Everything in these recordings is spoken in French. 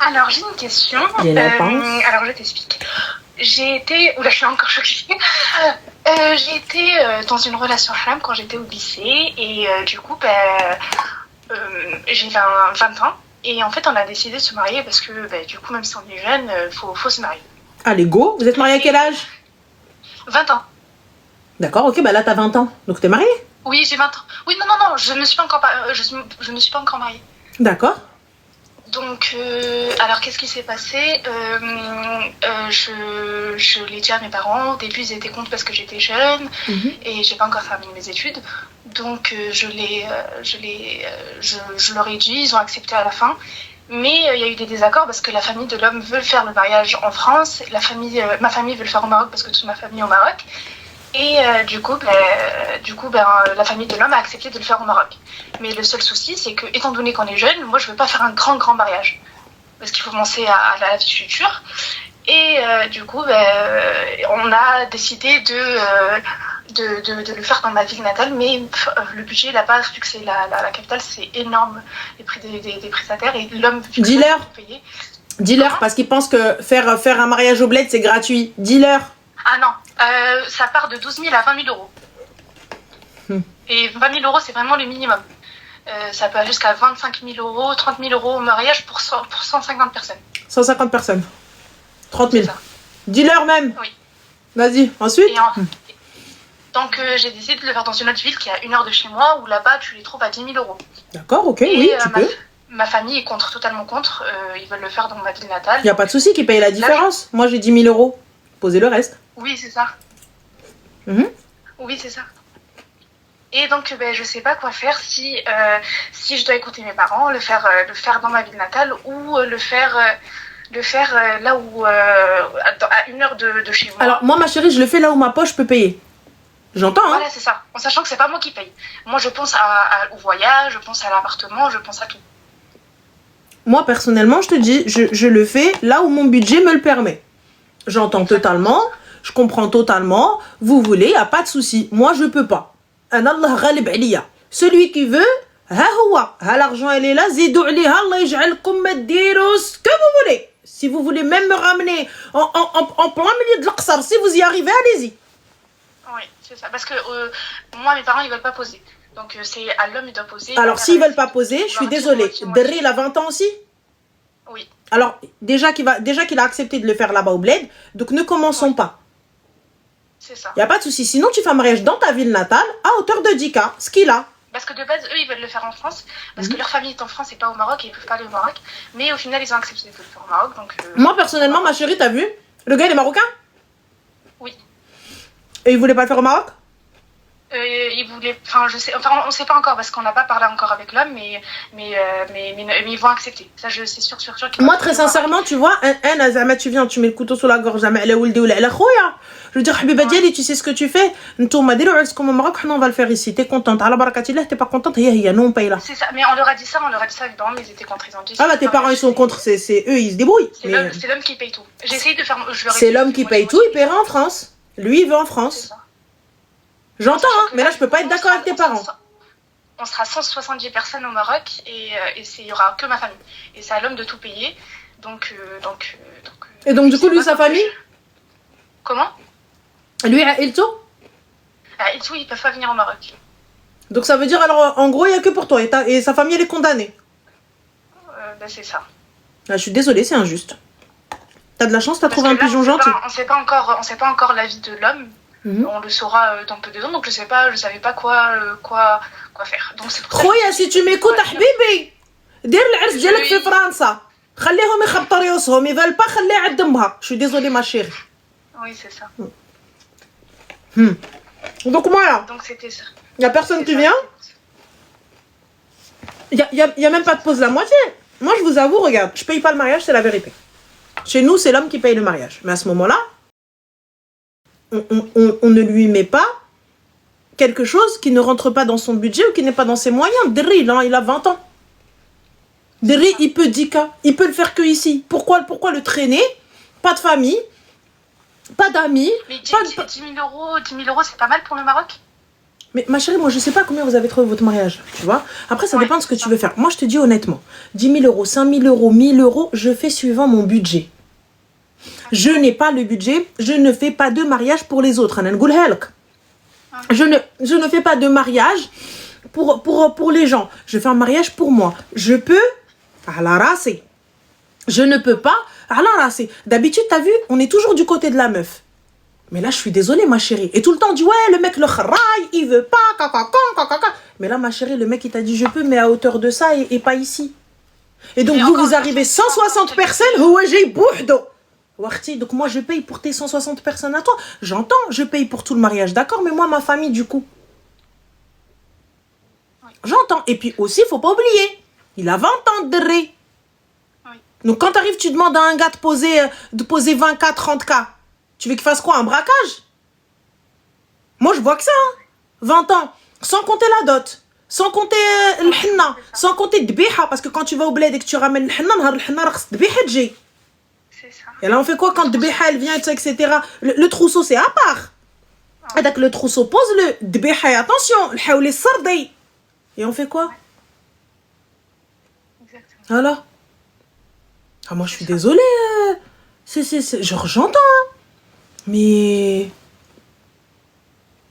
Alors, j'ai une question. Alors, je t'explique. J'ai été... Oula, je suis encore choquée. J'ai été dans une relation haram quand j'étais au lycée. Et du coup, j'ai 20 ans. Et en fait, on a décidé de se marier parce que, du coup, même si on est jeune, faut se marier. Allez, go. Vous êtes mariés à quel âge? 20 ans. D'accord, ok, bah là, t'as 20 ans. Donc, t'es mariée? Oui, j'ai 20 ans. Oui, non, je ne me suis pas encore, je me suis pas encore mariée. D'accord. Donc, alors qu'est-ce qui s'est passé? Je l'ai dit à mes parents. Au début, ils étaient contre parce que j'étais jeune et j'ai pas encore terminé mes études. Donc, je leur ai dit, ils ont accepté à la fin. Mais il y a eu des désaccords parce que la famille de l'homme veut faire le mariage en France. Ma famille veut le faire au Maroc parce que toute ma famille est au Maroc. Et du coup, la famille de l'homme a accepté de le faire au Maroc. Mais le seul souci, c'est que, étant donné qu'on est jeune, moi, je veux pas faire un grand mariage. Parce qu'il faut penser à la vie future. Et du coup, on a décidé de le faire dans ma ville natale. Mais le budget là-bas, vu que c'est la capitale, c'est énorme, les prix des prestataires. Et l'homme, vu que Dis-leur, parce qu'ils pensent que faire un mariage au bled, c'est gratuit. Dis-leur. Ah non, ça part de 12 000 à 20 000 euros. Et 20 000 euros, c'est vraiment le minimum. Ça peut aller jusqu'à 25 000 euros, 30 000 euros au mariage pour 150 personnes. 150 personnes. 30 000. Dis-leur même. Oui. Vas-y, ensuite. Donc, j'ai décidé de le faire dans une autre ville qui est à 1 heure de chez moi, où là-bas, tu les trouves à 10 000 euros. D'accord, ok, oui, tu peux. Ma famille est totalement contre. Ils veulent le faire dans ma ville natale. Il n'y a pas de souci, qu'ils payent la différence. Moi, j'ai 10 000 euros. Posez le reste. Oui, c'est ça. Oui, c'est ça. Et donc, je sais pas quoi faire si je dois écouter mes parents, le faire dans ma ville natale ou le faire là où à 1 heure de chez moi. Alors moi, ma chérie, je le fais là où ma poche peut payer. J'entends, hein. Voilà, c'est ça. En sachant que c'est pas moi qui paye. Moi, je pense au voyage, je pense à l'appartement, je pense à tout. Moi, personnellement, je te dis, je le fais là où mon budget me le permet. J'entends totalement, je comprends totalement. Vous voulez, il n'y a pas de souci. Moi, je peux pas. Celui qui veut, l'argent, elle est là. Ce que vous voulez. Si vous voulez même me ramener en plein milieu de l'Aqsar, si vous y arrivez, allez-y. Oui, c'est ça. Parce que moi, mes parents, ils veulent pas poser. Donc, c'est à l'homme, il doit poser. Alors, s'ils veulent pas poser, je suis désolée. Derry, il a 20 ans aussi? Oui. Alors, déjà qu'il a accepté de le faire là-bas au bled, donc ne commençons pas. C'est ça. Il n'y a pas de souci. Sinon, tu fais un mariage dans ta ville natale à hauteur de 10K, ce qu'il a. Parce que de base, eux, ils veulent le faire en France. Parce que leur famille est en France et pas au Maroc et ils peuvent pas aller au Maroc. Mais au final, ils ont accepté de le faire au Maroc. Donc, moi, personnellement, ma chérie, t'as vu? Le gars, il est marocain? Oui. Et il voulait pas le faire au Maroc? Il voulait, on sait pas encore parce qu'on n'a pas parlé encore avec l'homme, mais ils vont accepter. Ça, c'est sûr. Moi, très sincèrement, tu vois, tu viens, tu mets le couteau sous la gorge, je veux dire, Habiba Diali, tu sais ce que tu fais? Comme au Maroc, on va le faire ici. T'es contente. À la barakatillah, t'es pas contente, nous on paye là. C'est ça, mais on leur a dit ça évidemment, mais ils étaient contre. Ils ont dit. Ah bah, tes parents, ils sont contre, c'est eux, ils se débrouillent. C'est l'homme qui paye tout. J'essaye de faire. C'est l'homme qui paye tout, il paiera en France. Lui, il veut en France. J'entends, hein, mais là, je peux pas être d'accord avec tes parents. On sera 170 personnes au Maroc et il y aura que ma famille. Et c'est à l'homme de tout payer. Et donc, du coup, lui, sa famille? Comment? Lui, à Ilto? À Ilto, ils peuvent pas venir au Maroc. Donc, ça veut dire, alors, en gros, il n'y a que pour toi. Et sa famille, elle est condamnée. C'est ça. Ah, je suis désolée, c'est injuste. T'as de la chance, t'as trouvé un pigeon gentil. On sait pas encore l'avis de l'homme. On le saura dans peu de temps, donc je savais pas quoi faire. Donc c'est pour ça. خويا si tu m'écoutes حبيبي دير العرس ديالك في فرنسا خليهم يخبطوا راسهم ils veulent pas خليها عند امها. Je suis désolée ma chérie. Oui, c'est ça. Donc voilà. Donc c'était ça. Il y a personne qui vient. Il y a même pas de pause la moitié. Moi je vous avoue, regarde, je paye pas le mariage, c'est la vérité. Chez nous, c'est l'homme qui paye le mariage. Mais à ce moment-là, on ne lui met pas quelque chose qui ne rentre pas dans son budget ou qui n'est pas dans ses moyens. Derry, il a 20 ans. Derry, il peut 10K. Il peut le faire que ici. Pourquoi le traîner? Pas de famille, pas d'amis. Mais 10 000 euros, c'est pas mal pour le Maroc? Mais ma chérie, moi je sais pas combien vous avez trouvé votre mariage, tu vois. Après, ça dépend de ce que tu veux faire. Moi, je te dis honnêtement, 10 000 euros, 5 000 euros, 1 000 euros, je fais suivant mon budget. Je n'ai pas le budget, je ne fais pas de mariage pour les autres. Je ne fais pas de mariage pour les gens. Je fais un mariage pour moi. Je peux, à la race. Je ne peux pas, à la race. D'habitude, t'as vu, on est toujours du côté de la meuf. Mais là, je suis désolée, ma chérie. Et tout le temps, on dit, ouais, le mec, le kharaï, il veut pas, caca. Mais là, ma chérie, le mec, il t'a dit, je peux, mais à hauteur de ça et pas ici. Et donc, vous arrivez 160 personnes, ouais, j'ai bouhdo. Donc, moi, je paye pour tes 160 personnes à toi. J'entends, je paye pour tout le mariage, d'accord, mais moi, ma famille, du coup. J'entends. Et puis aussi, faut pas oublier, il a 20 ans de ré. Donc, quand t'arrives, tu demandes à un gars de poser 20K, 30K. Tu veux qu'il fasse quoi, un braquage? Moi, je vois que ça. 20 ans. Sans compter la dot. Sans compter le henna. Sans compter le dbiha. Parce que quand tu vas au bled et que tu ramènes le henna, le henna raks dbiha tji. C'est ça. Et là, on fait quoi quand le dbiha, elle vient, etc. Le trousseau, c'est à part. Et donc, le trousseau, pose-le. Dbiha, attention. Le haouli sardi. Et on fait quoi? Exactement. Voilà. Ah, moi, je suis désolée. Genre, j'entends. Mais...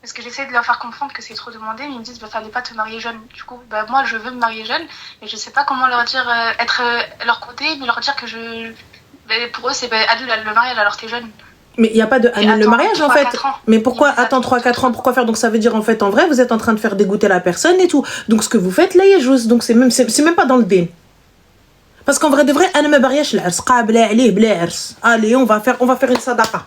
Parce que j'essaie de leur faire comprendre que c'est trop demandé, mais ils me disent, bah, fallait pas te marier jeune. Du coup, bah, moi, je veux me marier jeune, mais je sais pas comment leur dire, être à leur côté, mais leur dire que bah, pour eux, c'est, bah, annule le mariage alors t'es jeune. Mais il n'y a pas de annule le mariage, en fait. Mais pourquoi, attends, 3-4 ans, ans, pourquoi faire? Donc, ça veut dire, en fait, en vrai, vous êtes en train de faire dégoûter la personne et tout. Donc, ce que vous faites, là, il y a juste. Donc, c'est même pas dans le din. Parce qu'en vrai de vrai, allez, on va faire une sadaqa.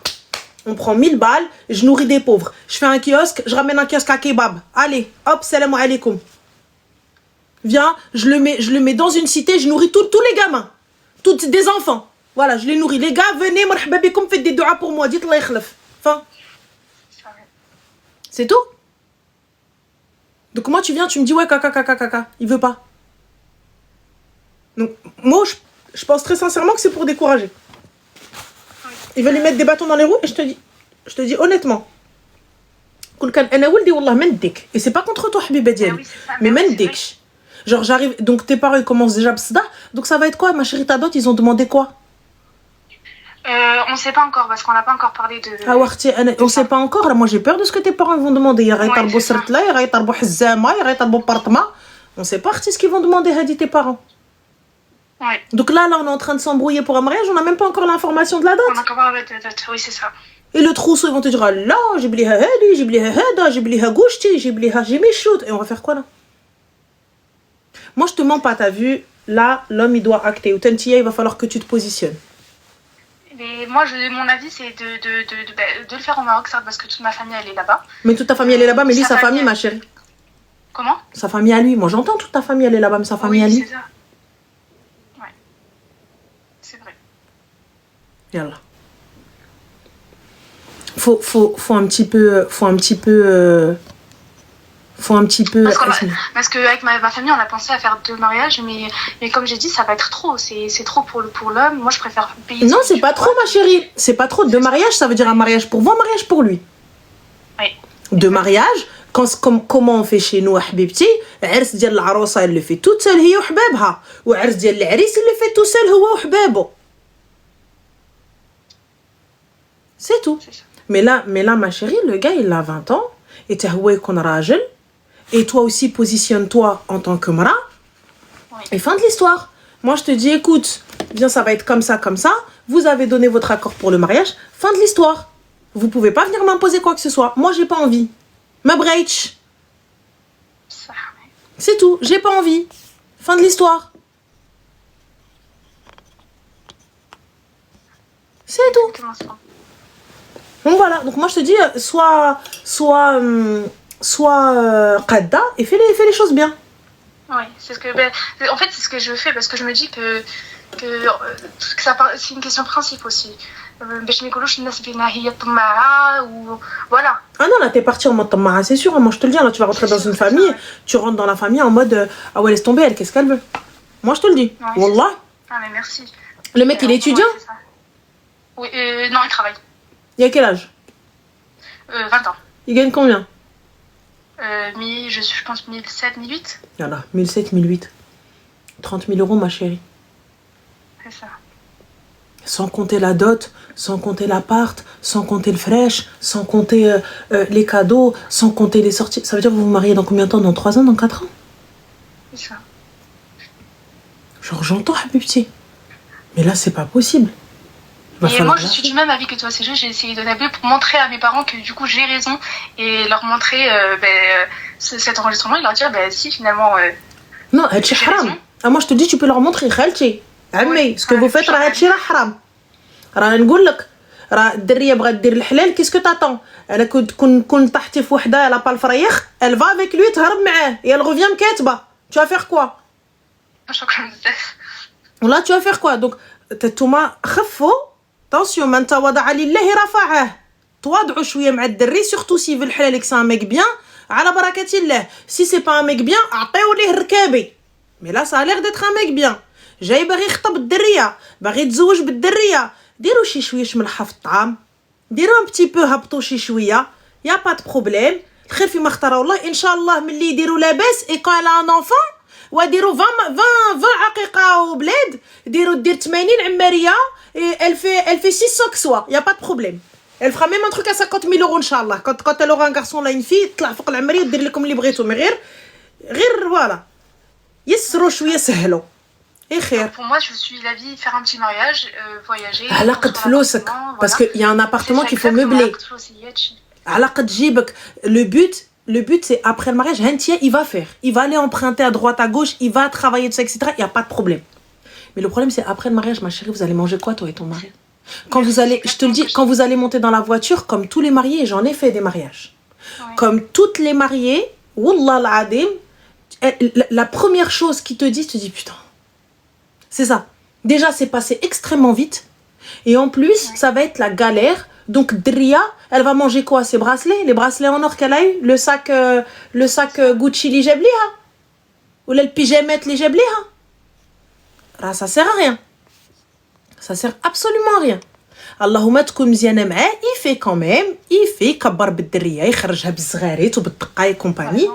On prend 1000 balles, je nourris des pauvres. Je fais un kiosque, je ramène un kiosque à kebab. Allez, hop, salam alaikum. Viens, je le mets dans une cité, je nourris tous les gamins. Toutes des enfants. Voilà, je les nourris. Les gars, venez, marhaba bikoum, faites des doigts pour moi. Dites Allah yakhlaf. Enfin, c'est tout. Donc moi, tu viens, tu me dis, ouais, caca. Il veut pas. Donc, moi, je pense très sincèrement que c'est pour décourager. Ils veulent lui mettre des bâtons dans les roues et je te dis honnêtement. Et c'est pas contre toi, Habiba Diali. Mais mendik. Genre, j'arrive. Donc, tes parents, ils commencent déjà bsda. Donc, ça va être quoi, ma chérie Tadot? Ils ont demandé quoi? On sait pas encore parce qu'on n'a pas encore parlé de. Ah, Warti, on sait pas encore. Là, moi, j'ai peur de ce que tes parents vont demander. On sait pas ce qu'ils vont demander, Hadi, tes parents. Ouais. Donc là, on est en train de s'embrouiller pour un mariage, on n'a même pas encore l'information de la date. On a encore pas de date, oui, c'est ça. Et le trousseau, ils vont te dire, là, j'ai bliha hadi, j'ai bliha hada, j'ai bliha gouchti, j'ai bliha jimichout. Et on va faire quoi là? Moi, je te mens pas, t'as vu, là, l'homme, il doit acter. Ou Tentia, il va falloir que tu te positionnes. Mais moi, mon avis, c'est de le faire au Maroc, ça, parce que toute ma famille, elle est là-bas. Mais toute ta famille, elle est là-bas, mais lui, sa famille, ma chérie. Comment? Sa famille à lui. Moi, j'entends toute ta famille, elle est là-bas, mais sa famille à lui. C'est ça. Yallah. Faut un petit peu parce qu'avec ma famille, on a pensé à faire 2 mariages, mais comme j'ai dit, ça va être trop. C'est trop pour l'homme. Moi, je préfère payer. Non, c'est pas trop, ma chérie. C'est pas trop. 2 mariages, ça veut dire un mariage pour vous, un mariage pour lui. Oui. 2 mariages, comment on fait chez nous, Habibti, العرس ديال العروسة elle le fait toute seule هي وحبابها, وعرس ديال العريس il le fait tout seul هو وحبابه. C'est tout. Mais là, ma chérie, le gars, il a 20 ans. Et tu as qu'on rajel. Et toi aussi, positionne-toi en tant que mara. Oui. Et fin de l'histoire. Moi, je te dis, écoute, bien, ça va être comme ça. Vous avez donné votre accord pour le mariage. Fin de l'histoire. Vous pouvez pas venir m'imposer quoi que ce soit. Moi, j'ai pas envie. Ma breach. C'est tout. J'ai pas envie. Fin de l'histoire. C'est tout. Donc voilà, donc moi je te dis, sois qadda et fais les choses bien. Oui, c'est ce que, en fait, c'est ce que je fais parce que je me dis que ça, c'est une question de principe aussi. Voilà. Ah non, là t'es parti en mode tamara, c'est sûr. Moi je te le dis, là tu vas rentrer dans une famille, tu rentres dans la famille en mode ah ouais, laisse tomber, elle, qu'est-ce qu'elle veut? Moi je te le dis. Ouais, Wallah. Ah mais merci. Le mec il est étudiant? Oui, non, il travaille. Il a quel âge? 20 ans. Il gagne combien? je pense 1007, 1008. Voilà, 1007, 1008. 30 000 euros, ma chérie. C'est ça. Sans compter la dot, sans compter l'appart, sans compter le fraîche, sans compter les cadeaux, sans compter les sorties. Ça veut dire que vous vous mariez dans combien de temps? Dans 3 ans, dans 4 ans? C'est ça. Genre, j'entends, Habibti. Mais là, c'est pas possible. Et moi, je suis du même avis que toi. C'est juste, j'ai essayé de naviguer pour montrer à mes parents que du coup, j'ai raison et leur montrer cet enregistrement et leur dire, si, finalement. Non, c'est haram. Ah, moi, je te dis, tu peux leur montrer, Khalti. Ammi, ce que vous faites, c'est haram. رانا نقول لك راه الدريه بغات دير الحلال كيسكو تاطون انا كنت طحتي في وحده لا با الفريخ elle va avec lui تهرب معاه et elle revient مكاتبه tu vas faire quoi شكرا بزاف والله tu vas faire quoi donc نتوما خفوا attention من تواضع لله رفعه تواضعوا شويه مع الدري سورتو سي في الحلال كسا ميك بيان على بركه الله si c'est pas un mec bien عطيو ليه الركابي mais là ça a l'air d'être un mec bien جاي باغي يخطب الدريه باغي يتزوج بالدريه ديروا شي شويش ملحه في الطعام ديروا ان بتي بو هبطوا شي شويه يا با دو بروبليم الخير فيما اختار الله ان شاء الله ملي يديروا لاباس اي قال ان انفون وديروا 20 عقيقه وبلاد دير 80 عماريه elle fait 600 كسوا يا با دو بروبليم elle fera même un truc à 50 000 euros ان شاء الله quand elle aura un garçon là une fille تطلع فوق العماريه ودير لكم اللي بغيتو مي غير فوالا يسروا شويه سهلوا Pour moi, je suis l'avis faire un petit mariage, voyager. علاقة فلوسك parce que il y a un appartement qu'il faut meubler. علاقة جيبك le but c'est après le mariage Hentia il va faire, il va aller emprunter à droite à gauche, il va travailler tout ça etc. Il y a pas de problème. Mais le problème c'est après le mariage ma chérie vous allez manger quoi toi et ton mari? Quand vous allez, je te le dis, quand vous allez monter dans la voiture comme tous les mariés, j'en ai fait des mariages. Comme toutes les mariées, wallah al-adim, la première chose qu'ils te disent, tu te dis putain. C'est ça. Déjà, c'est passé extrêmement vite. Et en plus, ça va être la galère. Donc, Dria, elle va manger quoi? Ses bracelets? Les bracelets en or qu'elle a eu? Le sac Gucci li jabliha? Ou le pyjamette li jabliha? Là, ça sert à rien. Ça sert absolument à rien. اللهم تكون مزيانه معاه يفي كوميم يفي يكبر بالدريه يخرجها بالصغاريت وبالدقه اي كومباني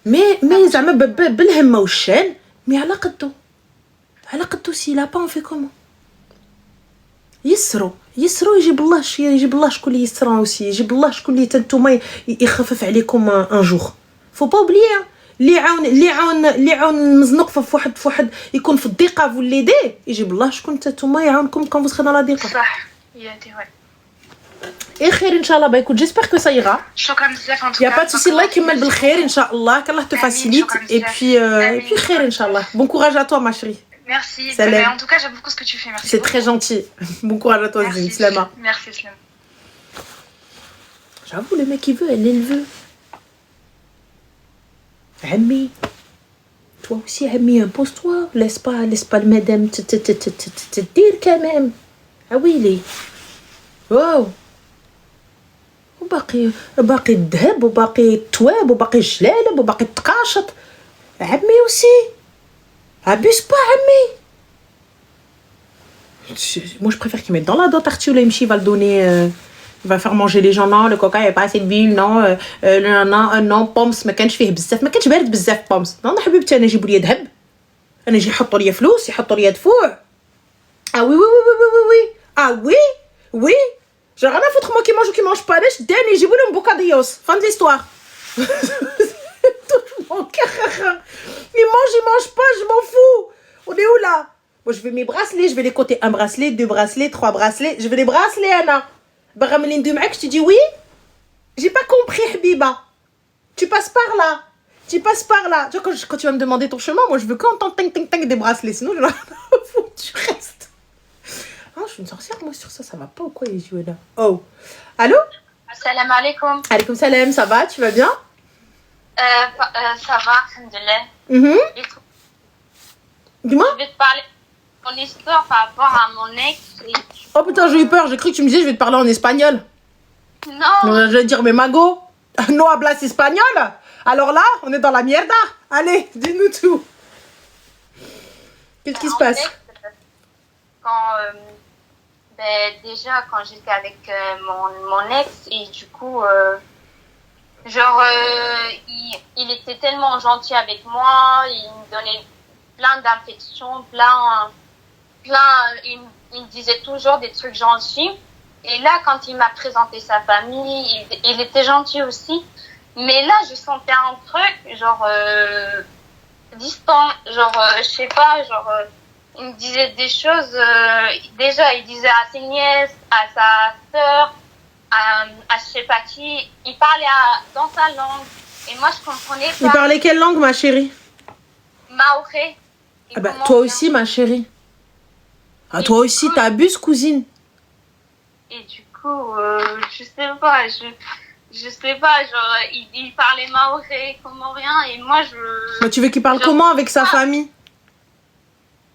مي زعما بالهمه والشان مي على قدو على قدو سي لا با في كومون يسرو يجيب الله شكون اللي يسرا اوسي يجيب الله شكون اللي نتوما يخفف عليكم ان جور فو با اوبليي اللي عاون المزنوق في واحد يكون في الضيقه وليدي يجيب الله شكون نتوما يعاونكم كون فو لا ضيقه صح ياتي وي اي خير ان شاء الله با écoute j'espère que ça ira شكرا بزاف ان يا با تسي الله يكمل بالخير ان شاء الله كالله تفاسيليت et puis خير ان شاء الله bon courage à toi ma chérie. Merci. En tout cas, j'aime beaucoup ce que tu fais. Merci. C'est très gentil. Bon courage à toi, Zine. Slama. Merci, Slam. J'avoue, le mec, il veut, elle le veut. Ami. Toi aussi, Ami, impose-toi. Laisse pas le madame te dire quand même. Ah oui, il est. Wow. وباقي الذهب وباقي التواب وباقي الجلالب وباقي التقاشط. عمي aussi. Abuse pas, Ami. Moi, je préfère qu'il mette dans la dot Arthur Lemchi, va le donner, il va faire manger les gens. Non, le coca, il n'y a pas assez d'huile, non, non, pommes, ما كانش فيه بزاف, ما كانش بارد بزاف pommes. Non, حبيبتي, أنا جيبوا لي ذهب. أنا يجي يحطوا لي فلوس, يحطوا لي دفوع. Ah oui, oui, oui, oui, oui, oui. Ah oui, oui. J'ai rien à foutre, moi qui mange ou qui mange pas. Je donne et j'ai voulu un bocadillos. Fin de l'histoire. Mon cœur. Il mange pas, je m'en fous. On est où là? Moi je vais mes bracelets, je vais les compter. 1 bracelet, 2 bracelets, 3 bracelets. Je vais les bracelets, Anna. Barameline de Mac, je te dis oui. J'ai pas compris, Habiba. Tu passes par là. Tu passes par là. Tu vois, quand tu vas me demander ton chemin, moi je veux qu'entendre ting des bracelets. Sinon, je faut que tu restes. Ah, je suis une sorcière, moi sur ça, ça va pas ou quoi les jouets là? Oh. Allô? Salam alaikum. Alaikum salam, ça va? Tu vas bien? Ça va, alhamdoulilah. Dis-moi. Je vais te parler de mon histoire par rapport à mon ex. Oh putain, j'ai eu peur, j'ai cru que tu me disais je vais te parler en espagnol. Non. Je vais dire, mais Mago, no hablas espagnol? Alors là, on est dans la mierda. Allez, dis-nous tout. Qu'est-ce qui se passe? Déjà, quand j'étais avec mon ex, et du coup, Genre, il était tellement gentil avec moi, il me donnait plein d'affection, il me disait toujours des trucs gentils. Et là, quand il m'a présenté sa famille, il était gentil aussi. Mais là, je sentais un truc, genre, distant, genre, je sais pas, genre, il me disait des choses, déjà, il disait à ses nièces, à sa sœur, à je sais pas qui, il parlait dans sa langue. Et moi, je comprenais pas. Il parlait quelle langue, ma chérie? Maoré. Ah bah, toi aussi, ma chérie. Ah, toi aussi, t'abuses, cousine. Et du coup, je sais pas, genre, il parlait maoré, comorien, et moi, Mais tu veux qu'il parle comment avec sa famille?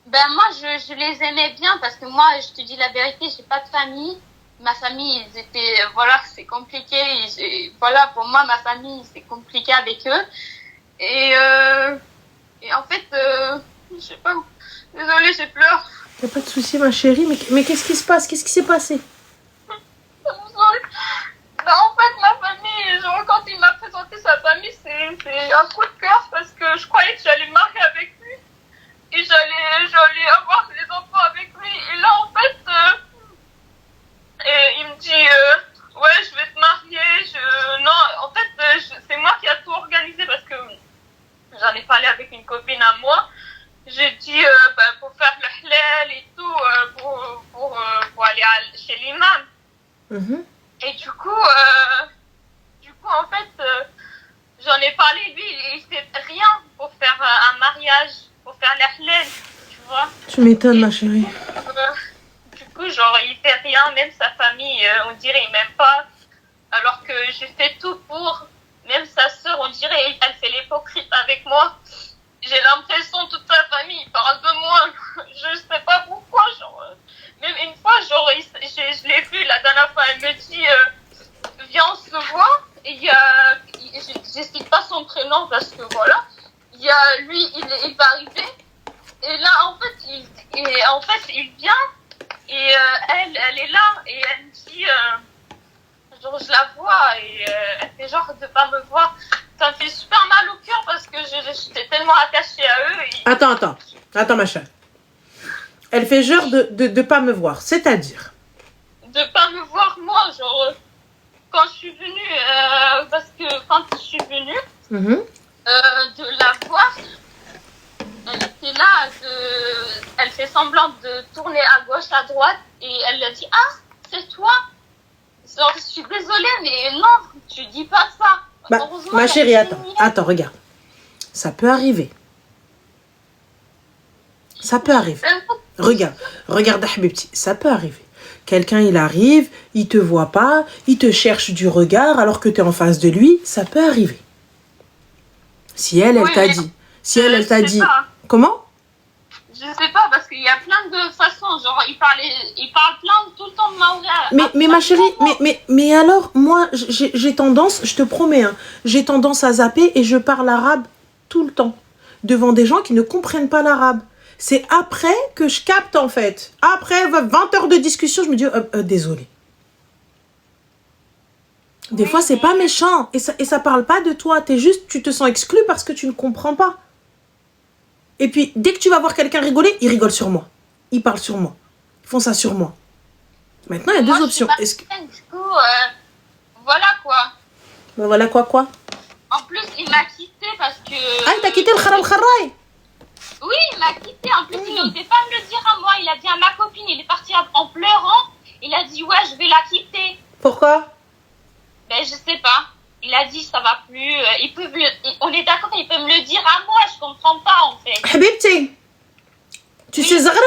Ben, moi, je les aimais bien, parce que moi, je te dis la vérité, j'ai pas de famille. Ma famille, ils étaient, voilà, c'est compliqué. Voilà, pour moi, ma famille, c'est compliqué avec eux. Et en fait, je sais pas, désolée, j'ai pleure. Y'a pas de souci, ma chérie, mais qu'est-ce qui se passe? Qu'est-ce qui s'est passé? Ben, en fait, ma famille, genre, quand il m'a présenté sa famille, c'est un coup de cœur, parce que je croyais que j'allais me marier avec lui. Et j'allais avoir les enfants avec lui. Et là, en fait, il me dit, ouais, je vais te marier. Non, en fait, c'est moi qui a tout organisé parce que j'en ai parlé avec une copine à moi. J'ai dit, pour faire le halal et tout, pour aller chez l'imam. Et du coup, en fait, j'en ai parlé, lui, il fait rien pour faire un mariage, pour faire l'halal, tu vois. Tu m'étonnes, ma chérie. Du coup, genre, il fait rien, même sa famille, on dirait, il m'aime pas. Alors que j'ai fait tout pour. Même sa sœur, on dirait, elle fait l'hypocrite avec moi. J'ai l'impression toute sa famille parle de moi. Je sais pas pourquoi, genre. Même une fois, genre, je l'ai vu la dernière fois, elle me dit, viens, on se voit. Et je cite pas son prénom parce que voilà. Lui, il va arriver. Et là, en fait, il vient. Et elle est là. Et elle me dit, genre, je la vois. Et elle fait genre de pas me voir. Ça me fait super mal au cœur parce que j'étais tellement attachée à eux. Attends, ma chérie. Elle fait genre de pas me voir. C'est-à-dire? De pas me voir, moi, genre, quand je suis venue, parce que quand je suis venue, de la voir, elle était là, elle fait semblant de tourner à gauche, à droite, et elle lui a dit, ah, c'est toi? Genre, je suis désolée, mais non, tu dis pas ça. Bah, ma chérie, attends, regarde. Ça peut arriver. Ça peut arriver. Regarde, Habibti, ça peut arriver. Quelqu'un, il arrive, il te voit pas, il te cherche du regard alors que tu es en face de lui, ça peut arriver. Si elle t'a dit. Si elle t'a dit. Comment? Je sais pas, parce qu'il y a plein de façons. Genre, il parle plein tout le temps de maoré. Mais ma chérie, mais alors, moi, j'ai tendance, je te promets, hein, j'ai tendance à zapper et je parle arabe tout le temps. Devant des gens qui ne comprennent pas l'arabe. C'est après que je capte, en fait. Après 20 heures de discussion, je me dis, désolée. Des fois, c'est pas méchant. Et ça parle pas de toi. Tu te sens exclu parce que tu ne comprends pas. Et puis, dès que tu vas voir quelqu'un rigoler, ils rigolent sur moi. Ils parlent sur moi. Ils font ça sur moi. Maintenant, il y a deux options. Du coup, voilà quoi. Ben voilà quoi. En plus, il m'a quitté parce que... Ah, il t'a quitté le kharam kharraï? Oui, il m'a quitté. En plus, il n'osait pas me le dire à moi. Il a dit à ma copine, il est parti en pleurant. Il a dit, ouais, je vais la quitter. Pourquoi? Ben, je sais pas. Il a dit, ça va plus. On est d'accord, il peut me le dire à moi. Je comprends pas, en fait. Habibti, tu sais Zagret?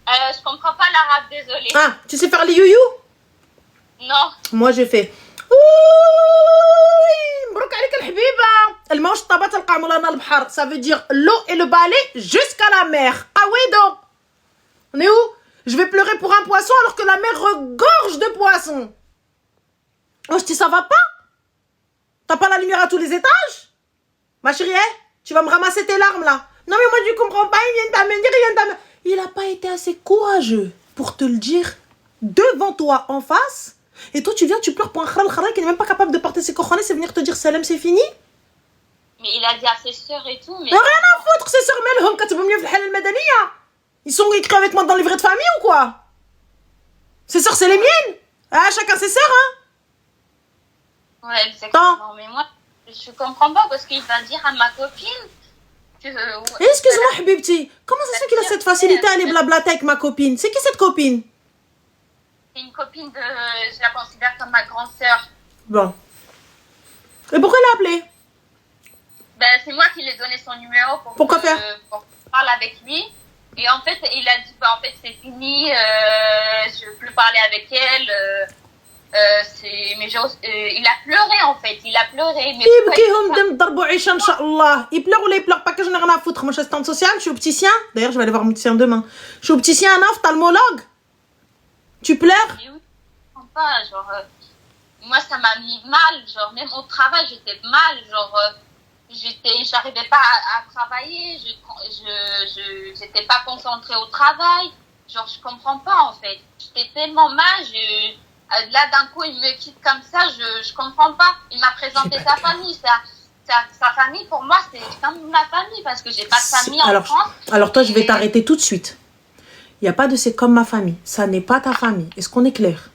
Je comprends pas l'arabe, désolée. Ah, tu sais faire les youyou? Non. Moi, j'ai fait... Ça veut dire l'eau et le balai jusqu'à la mer. Ah oui, donc. On est où? Je vais pleurer pour un poisson alors que la mer regorge de poissons. Oh, je dis, ça va pas? T'as pas la lumière à tous les étages? Ma chérie, tu vas me ramasser tes larmes là. Non mais moi je comprends pas, il vient de il a pas été assez courageux pour te le dire devant toi en face Et toi, tu viens, tu pleures pour un khalal khalal qui n'est même pas capable de porter ses cojones et venir te dire salam, c'est fini. Mais il a dit à ses sœurs et tout. Mais rien à foutre, ses sœurs Melhom, quand tu vas mieux faire le Madaniya. Ils sont écrits avec moi dans le livret de famille ou quoi? Ses sœurs, c'est les miennes. Ah, chacun ses sœurs, hein. Ouais, exactement. Mais moi, je comprends pas parce qu'il va dire à ma copine que. Excuse-moi, Habibti. Comment ça se fait qu'il a cette facilité à aller blablater avec ma copine? C'est qui cette copine? C'est une copine de. Je la considère comme ma grande sœur. Bon. Et pourquoi l'a appelée? Ben, c'est moi qui lui ai donné son numéro Pourquoi faire? Pour qu'on parle avec lui. Et en fait, il a dit, bah, en fait, c'est fini, je veux plus parler avec elle. Mais il a pleuré, en fait. Il a pleuré. Mais il pleure ou il pleure pas que je n'ai rien à foutre. Moi, je suis assistante sociale, je suis opticien. D'ailleurs, je vais aller voir mon opticien demain. Je suis opticien, ophtalmologue. Tu pleures? Mais oui, je comprends pas, genre, moi, ça m'a mis mal, genre, même au travail, j'étais mal, genre, j'arrivais pas à travailler, j'étais pas concentrée au travail, genre, je comprends pas, en fait. J'étais tellement mal, là, d'un coup, il me quitte comme ça, je comprends pas. Il m'a présenté sa famille, sa famille, pour moi, c'est comme ma famille, parce que j'ai pas de famille en France. Alors, toi, je vais t'arrêter tout de suite. Il n'y a pas de c'est comme ma famille. Ça n'est pas ta famille. Est-ce qu'on est clair?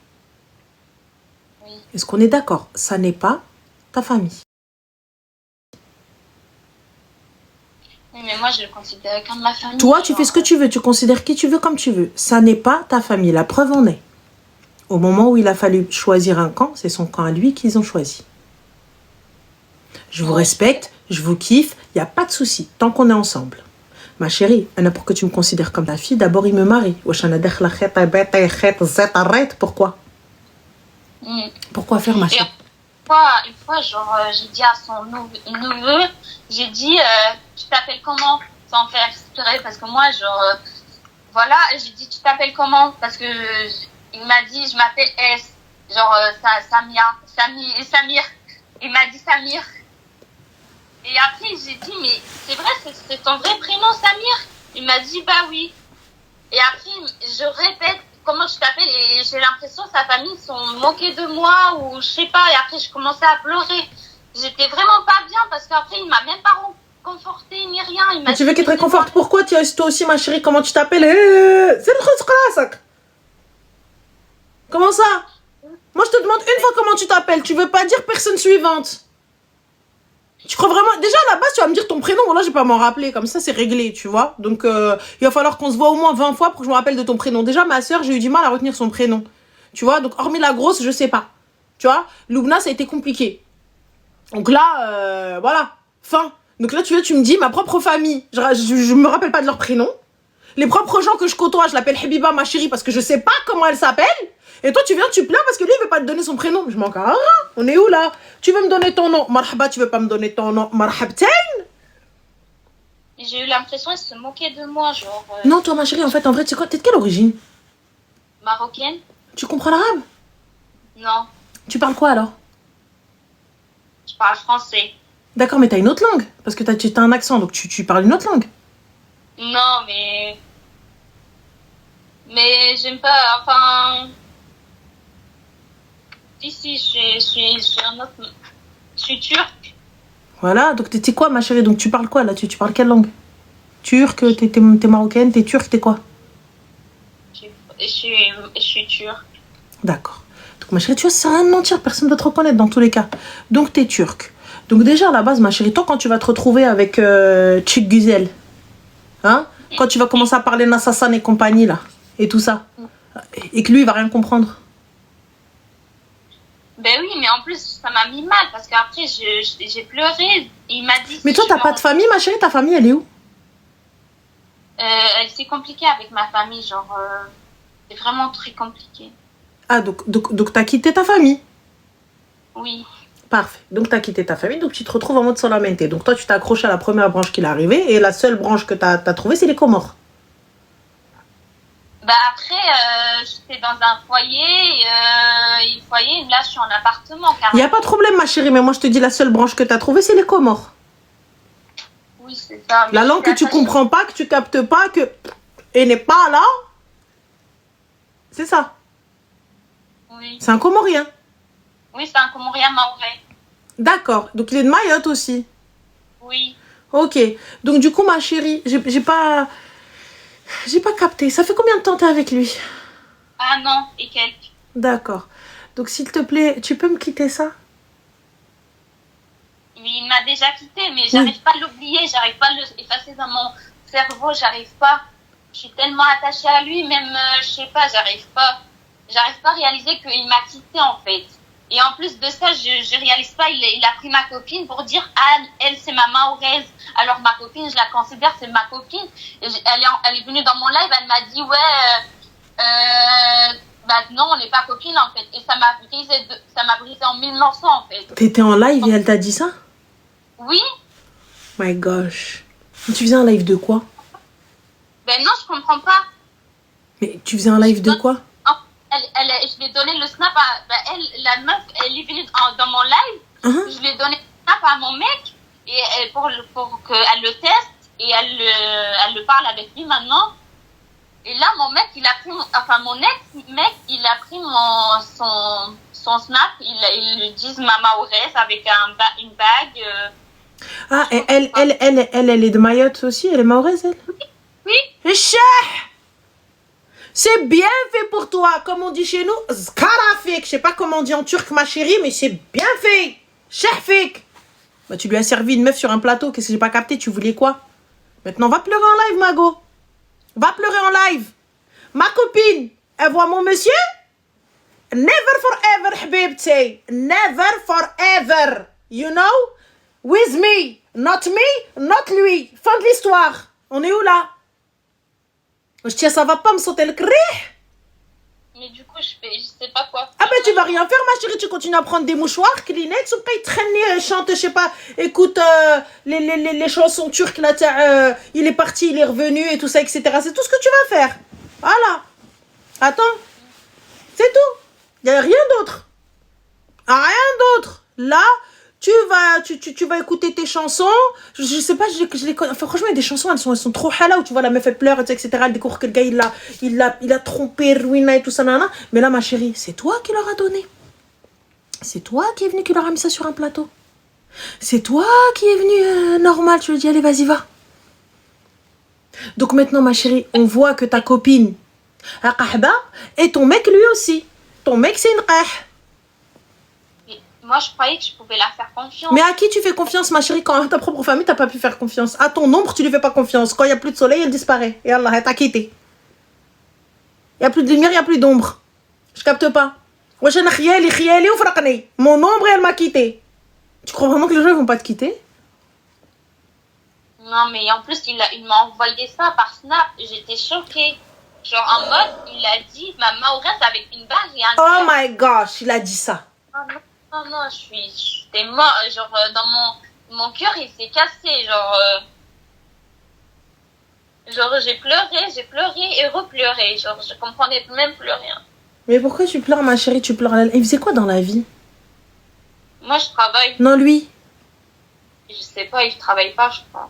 Oui. Est-ce qu'on est d'accord? Ça n'est pas ta famille. Oui, mais moi, je le considère comme ma famille. Toi, tu fais ce que tu veux. Tu considères qui tu veux comme tu veux. Ça n'est pas ta famille. La preuve en est. Au moment où il a fallu choisir un camp, c'est son camp à lui qu'ils ont choisi. Je vous respecte, je vous kiffe. Il n'y a pas de souci. Tant qu'on est ensemble. Ma chérie, pour que tu me considères comme ta fille, d'abord il me marie. Pourquoi? Pourquoi faire, ma chérie? Une fois, genre, j'ai dit à son neveu, j'ai dit, tu t'appelles comment? Sans faire exprès, parce que moi, genre, voilà, j'ai dit, tu t'appelles comment? Parce que il m'a dit, je m'appelle S, genre, Samir. Il m'a dit Samir. Et après, j'ai dit, mais c'est vrai, c'est ton vrai prénom, Samir? Il m'a dit, bah oui. Et après, je répète comment je t'appelle et j'ai l'impression que sa famille sont moqués de moi ou je sais pas. Et après, je commençais à pleurer. J'étais vraiment pas bien parce qu'après, il m'a même pas conforté ni rien. Il m'a tu veux qu'il te réconforte? Pourquoi toi aussi, ma chérie? Comment tu t'appelles? C'est le truc. Comment ça? Moi, je te demande une fois comment tu t'appelles. Tu veux pas dire personne suivante? Tu crois vraiment... Déjà, à la base, tu vas me dire ton prénom. Là, je vais pas m'en rappeler. Comme ça, c'est réglé, tu vois. Donc, il va falloir qu'on se voit au moins 20 fois pour que je me rappelle de ton prénom. Déjà, ma soeur, j'ai eu du mal à retenir son prénom. Tu vois. Donc, hormis la grosse, je sais pas. Tu vois. Loubna, ça a été compliqué. Donc là, voilà. Fin. Donc là, tu me dis ma propre famille. Je me rappelle pas de leur prénom. Les propres gens que je côtoie, je l'appelle Habiba, ma chérie, parce que je sais pas comment elle s'appelle. Et toi, tu viens, tu pleures parce que lui, il veut pas te donner son prénom. Je m'en carre. On est où, là? Tu veux me donner ton nom? Marhaba, tu veux pas me donner ton nom? Marhabtain? J'ai eu l'impression qu'elle se moquait de moi, genre... Non, toi, ma chérie, en fait, en vrai, tu sais quoi? T'es de quelle origine? Marocaine? Tu comprends l'arabe? Non. Tu parles quoi, alors? Je parle français. D'accord, mais t'as une autre langue. Parce que t'as un accent, donc tu parles une autre langue. Non, mais j'aime pas, enfin... Si, je suis un autre... Je suis turque. Voilà, donc t'es quoi, ma chérie? Donc tu parles quoi, là? Tu parles quelle langue? Turque, t'es marocaine, t'es turque, t'es quoi? Je suis turque. D'accord. Donc ma chérie, tu vois, ça sert à rien de mentir, personne ne va te reconnaître dans tous les cas. Donc t'es turque. Donc déjà, à la base, ma chérie, toi, quand tu vas te retrouver avec Chick Güzel, hein? Quand tu vas commencer à parler Nassassan et compagnie, là, et tout ça, et que lui, il va rien comprendre. Ben oui, mais en plus, ça m'a mis mal, parce qu'après, j'ai pleuré, il m'a dit... Mais toi, t'as pas de famille, ma chérie? Ta famille, elle est où? C'est compliqué avec ma famille, genre... c'est vraiment très compliqué. Ah, donc t'as quitté ta famille? Oui. Parfait. Donc, tu as quitté ta famille, donc tu te retrouves en mode solamente. Donc, toi, tu t'es accroché à la première branche qui est arrivée, et la seule branche que tu as trouvée, c'est les Comores. Bah après, j'étais dans un foyer, là, je suis en appartement. Il n'y a pas de problème, ma chérie, mais moi, je te dis, la seule branche que tu as trouvée, c'est les Comores. Oui, c'est ça. La langue que tu comprends pas, que tu captes pas, que... Et n'est pas là. C'est ça. Oui. C'est un Comorien. Oui, c'est un Comorien maorais. D'accord. Donc il est de Mayotte aussi. Oui. Ok. Donc du coup, ma chérie, j'ai pas capté. Ça fait combien de temps t'es avec lui? Un an et quelques. D'accord. Donc s'il te plaît, tu peux me quitter ça? Oui, il m'a déjà quitté, mais j'arrive pas à l'oublier, j'arrive pas à l'effacer dans mon cerveau, j'arrive pas. Je suis tellement attachée à lui, même, je sais pas, j'arrive pas à réaliser qu'il m'a quitté en fait. Et en plus de ça, je réalise pas, il a pris ma copine pour dire, ah, elle c'est ma mahoraise. Alors ma copine, je la considère, c'est ma copine. Et elle est venue dans mon live, elle m'a dit, ouais, bah non, on n'est pas copines en fait. Et ça m'a brisé en mille morceaux en fait. T'étais en live et elle t'a dit ça? Oui. My gosh. Tu faisais un live de quoi? Ben non, je comprends pas. Mais tu faisais un live de quoi? Je lui ai donné le snap à... la meuf, elle est venue dans mon live. Je lui ai donné le snap à mon mec et pour qu'elle le teste et elle le parle avec lui maintenant. Et là, mon mec, il a pris... mon ex-mec, il a pris son snap. Ils lui disent Mama Aurès avec une bague. Ah, et elle est de Mayotte aussi? Elle est mahoraise, elle? Oui. C'est bien fait pour toi, comme on dit chez nous, zkarafik. Je sais pas comment on dit en turc, ma chérie, mais c'est bien fait. Shahfik. Bah, tu lui as servi une meuf sur un plateau, qu'est-ce que j'ai pas capté? Tu voulais quoi? Maintenant, va pleurer en live, Mago. Va pleurer en live. Ma copine, elle voit mon monsieur? Never forever, habibti. Never forever. You know? With me. Not lui. Fin de l'histoire. On est où là? Je tiens, ça va pas me sauter le cré. Mais du coup, je sais pas quoi faire. Ah ben tu vas rien faire, ma chérie, tu continues à prendre des mouchoirs, Kleenex, ou pas il traîne, chante, je sais pas, écoute les chansons turques là, il est parti, il est revenu et tout ça, etc. C'est tout ce que tu vas faire. Voilà. Attends. C'est tout. Il n'y a rien d'autre. Rien d'autre. Là, tu vas écouter tes chansons. Je sais pas, je les connais. Enfin, franchement, il y a des chansons, elles sont trop hala où tu vois la meuf elle pleure, etc. Elle découvre que le gars il a trompé Ruina et tout ça, nana. Mais là, ma chérie, c'est toi qui leur a donné. C'est toi qui est venu, qui leur a mis ça sur un plateau. C'est toi qui est venu normal. Tu lui dis, allez, vas-y, va. Donc maintenant, ma chérie, on voit que ta copine, Aqahba, et ton mec lui aussi. Ton mec, c'est une qah. Moi, je croyais que je pouvais la faire confiance. Mais à qui tu fais confiance, ma chérie? Quand à ta propre famille, t'as pas pu faire confiance. À ton ombre, tu lui fais pas confiance. Quand il y a plus de soleil, elle disparaît. Et Allah, elle t'a quitté. Il y a plus de lumière, il y a plus d'ombre. Je capte pas. Mon ombre, elle m'a quitté. Tu crois vraiment que les gens ils vont pas te quitter? Non, mais en plus, il m'a envoyé ça par Snap. J'étais choquée. Genre en mode, il a dit ma Maurès avec une bague et un... Oh my gosh, il a dit ça. Non, j'étais mort. Genre, dans mon cœur, il s'est cassé. Genre, j'ai pleuré et repleuré. Genre, je comprenais même plus rien. Mais pourquoi tu pleures, ma chérie? Tu pleures. Il faisait quoi dans la vie? Moi, je travaille. Non, lui? Je sais pas, il travaille pas, je crois.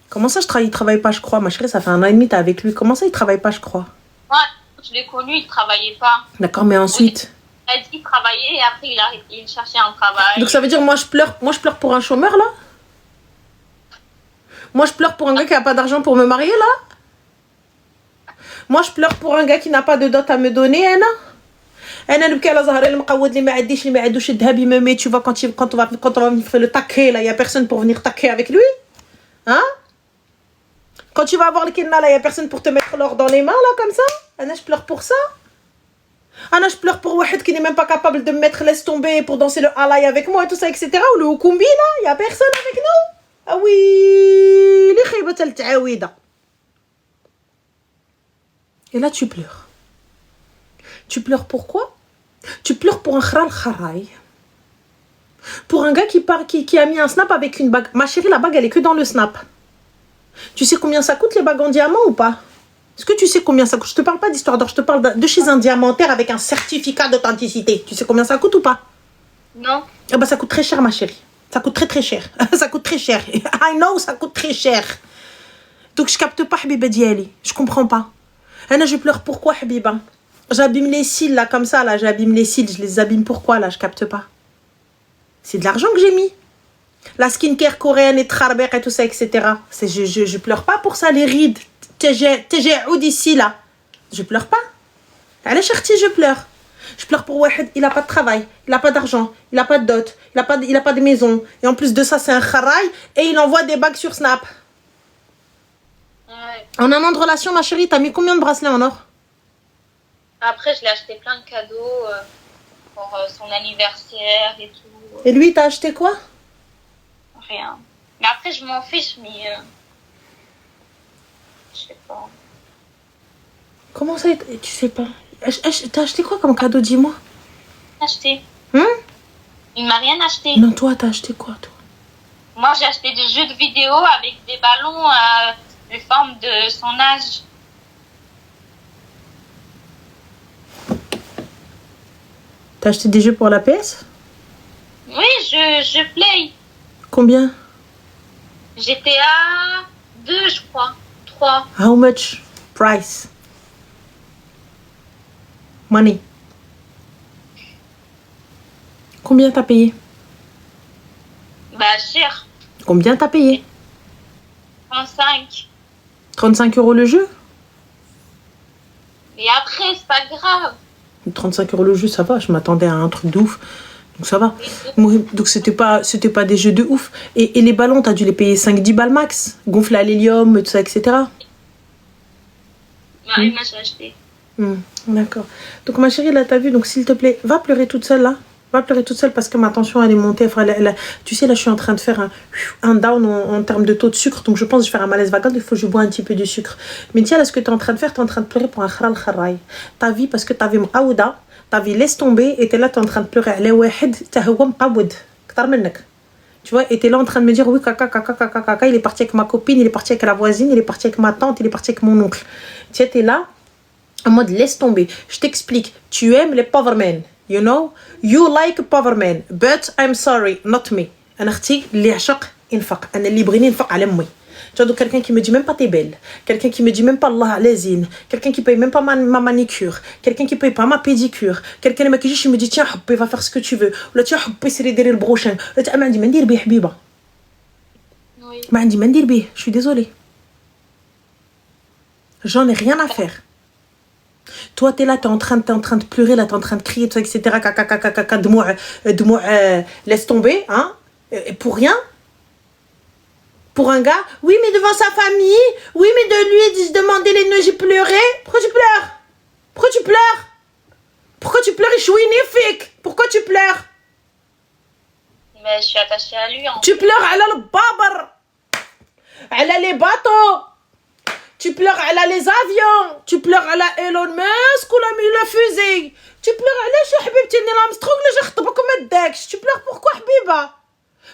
Comment ça, il travaille pas, je crois? Ma chérie, ça fait 1 an et demi, t'es avec lui. Comment ça, il travaille pas, je crois? Moi, je l'ai connu, il travaillait pas. D'accord, mais ensuite... Il a dit qu'il travaillait et après, il cherchait un travail. Donc ça veut dire, moi je pleure pour un chômeur, là? Moi, je pleure pour un gars qui a pas d'argent pour me marier, là? Moi, je pleure pour un gars qui n'a pas de dot à me donner, hein? Tu vois, quand on va venir faire le taquet, là, il n'y a personne pour venir taquer avec lui. Hein? Quand tu vas avoir le kinna, là, il n'y a personne pour te mettre l'or dans les mains, là, comme ça. Anna, je pleure pour ça. Anna, je pleure pour Wahed qui n'est même pas capable de me mettre laisse tomber pour danser le halay avec moi et tout ça, etc. Ou le hukumbi, là, il n'y a personne avec nous. Ah oui, les khaybat al-ta'awida. Et là, tu pleures. Tu pleures pourquoi? Tu pleures pour un khral kharay. Pour un gars qui a mis un snap avec une bague. Ma chérie, la bague, elle est que dans le snap. Tu sais combien ça coûte les bagues en diamant ou pas? Est-ce que tu sais combien ça coûte? Je te parle pas d'histoire d'or, je te parle de chez un diamantaire avec un certificat d'authenticité. Tu sais combien ça coûte ou pas? Non. Eh ben, ça coûte très cher, ma chérie. Ça coûte très cher. Ça coûte très cher. I know, ça coûte très cher. Donc je capte pas, Habiba Diali. Je comprends pas. Anna, je pleure pourquoi, Habiba? J'abîme les cils, là, comme ça, là. J'abîme les cils. Je les abîme pourquoi, là? Je capte pas. C'est de l'argent que j'ai mis. La skincare coréenne et Trarber et tout ça, etc. Je pleure pas pour ça, les rides. TG ou d'ici, là. Je pleure pas. Allez, Charti, je pleure. Je pleure pour Wahed, il a pas de travail, il a pas d'argent, il a pas de dot, il a pas de maison. Et en plus de ça, c'est un kharaï et il envoie des bagues sur Snap. Ouais. En un an de relation, ma chérie, t'as mis combien de bracelets en or? Après, je lui ai acheté plein de cadeaux pour son anniversaire et tout. Et lui, t'as acheté quoi? Rien. Mais après, je m'en fiche, mais je sais pas. Comment ça, tu sais pas? T'as acheté quoi comme cadeau, dis-moi? Acheté. Hein? Il m'a rien acheté. Non, toi, t'as acheté quoi, toi? Moi, j'ai acheté des jeux de vidéo avec des ballons de forme de son âge. T'as acheté des jeux pour la PS? Oui, je play. Combien? GTA 2, je crois. 3. How much? Price? Money. Combien t'as payé? Bah, cher. Combien t'as payé? 35. 35 € le jeu? Et après, c'est pas grave. 35 € le jeu, ça va. Je m'attendais à un truc de ouf. Donc ça va. Donc c'était pas des jeux de ouf. Et les ballons, t'as dû les payer 5-10 balles max. Gonflés à l'hélium, tout ça, etc. Oui, moi, j'ai acheté. D'accord. Donc ma chérie, là, t'as vu. Donc s'il te plaît, va pleurer toute seule, là. Va pleurer toute seule parce que ma tension, elle est montée. Enfin, tu sais, là, je suis en train de faire un down en termes de taux de sucre. Donc je pense que je vais faire un malaise vagal. Il faut que je bois un petit peu de sucre. Mais tiens, là, ce que tu es en train de faire, tu es en train de pleurer pour un kharal kharay. Ta vie, parce que tu avais Aouda, ta vie laisse tomber et tu es là, tu es en train de pleurer. Elle est wahed, tu vois, et tu es là en train de me dire oui, caca, caca, caca, caca. Il est parti avec ma copine, il est parti avec la voisine, il est parti avec ma tante, il est parti avec mon oncle. Tu es là en mode laisse tomber. Je t'explique. Tu aimes les pauvres men. You know, you like power men, but I'm sorry, not me. أنا أختي اللي عشق ينفق، أنا اللي يبغيني ينفق على أمي. Tu vois, quelqu'un qui me dit même pas t'es belle, quelqu'un qui me dit même pas Allah alazine, quelqu'un qui paye même pas ma manicure, quelqu'un qui paye pas ma pédicure, quelqu'un qui me dit tiens حبي va faire ce que tu veux, ou là tiens حبي سيري ديري البروشين، ولا ما عندي ما ندير بيه حبيبة. ما عندي ما ندير بيه, je suis désolée. J'en ai rien à faire. Toi, t'es là, t'es en train de pleurer, là, t'es en train de crier, tout ça, etc. Caca, de moi, laisse tomber, hein. Et pour rien. Pour un gars, oui, mais devant sa famille, oui, mais de lui, demander les nœuds, j'ai pleuré. Pourquoi tu pleures? Pourquoi tu pleures? Pourquoi tu pleures? Pourquoi tu pleures? Mais je suis attachée à lui. Tu pleures à la babar, à les bateaux. Tu pleures à les avions, tu pleures à la Elon Musk ou la fusée. Tu pleures à la Habibti Neil Armstrong, le j'akhtabak ma daksh. Tu pleures pourquoi Habiba?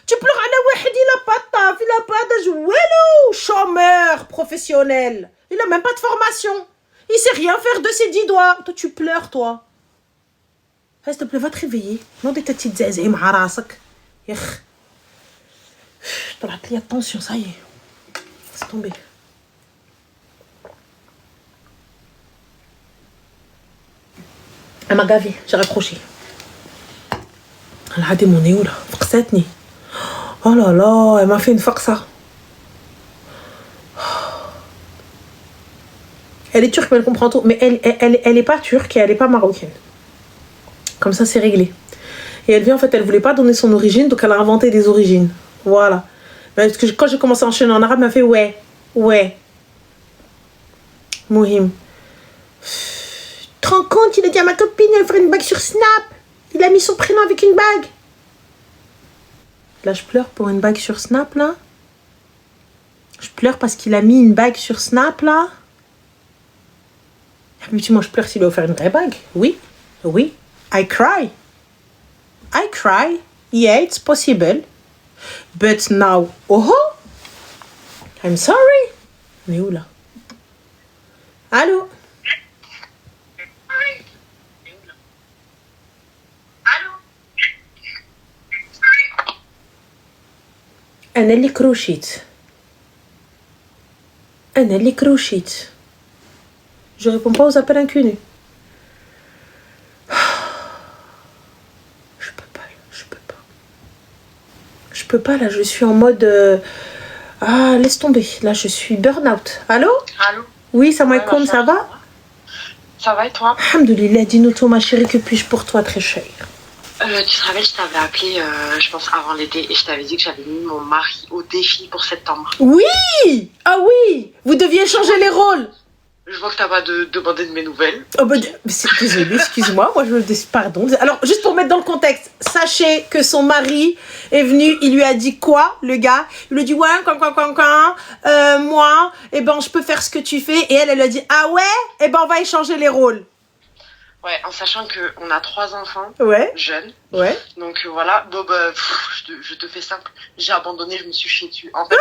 Tu pleures à la wahed, il a pas de taf, il a pas de jouelo, chômeur professionnel. Il a même pas de formation. Il sait rien faire de ses 10 doigts. Toi tu pleures toi. S'il te plaît, va te réveiller. Non de ta petite zazé مع راسك. يخ. طلعت لي attention, ça y est. C'est tombé. Elle m'a gavé, j'ai raccroché. Elle a démoné où là? Faqsatni. Oh là là, elle m'a fait une farsa. Elle est turque, mais elle comprend tout. Mais elle est pas turque et elle est pas marocaine. Comme ça, c'est réglé. Et elle vient, en fait, elle voulait pas donner son origine, donc elle a inventé des origines. Voilà. Parce que quand j'ai commencé à enchaîner en arabe, elle m'a fait ouais. Mohim. Tu te rends compte, il a dit à ma copine, elle ferait une bague sur Snap. Il a mis son prénom avec une bague. Là, je pleure pour une bague sur Snap, là. Je pleure parce qu'il a mis une bague sur Snap, là. Moi, je pleure s'il a offert une vraie bague. Oui. I cry. Yeah, it's possible. But now, I'm sorry. On est où, là? Allô? أنا اللي كروشيت. Je réponds pas aux appels inconnus. peux pas, là, je suis en mode... Ah, laisse tomber. Là, je suis burn-out. Allô? Allô? Oui, ça Ouais, ma ça va? Ça va et toi? Alhamdoulilah, dis-nous tout, ma chérie, que puis-je pour toi, très cher? Tu te rappelles, je t'avais appelé, je pense, avant l'été, et je t'avais dit que j'avais mis mon mari au défi pour septembre. Oui! Ah oui! Vous deviez changer les rôles. Je vois que t'as pas demandé de mes nouvelles. Oh bah, désolée, excuse-moi, moi je pardon. Alors, juste pour mettre dans le contexte, sachez que son mari est venu, il lui a dit quoi, le gars? Il lui a dit, ouais, moi, eh ben, je peux faire ce que tu fais. Et elle lui a dit, ah ouais? Eh ben, on va échanger les rôles. Ouais, en sachant qu'on a 3 enfants Ouais, jeunes. ouais. Donc voilà, bon bah, je te fais simple. J'ai abandonné, je me suis chiée dessus. En fait,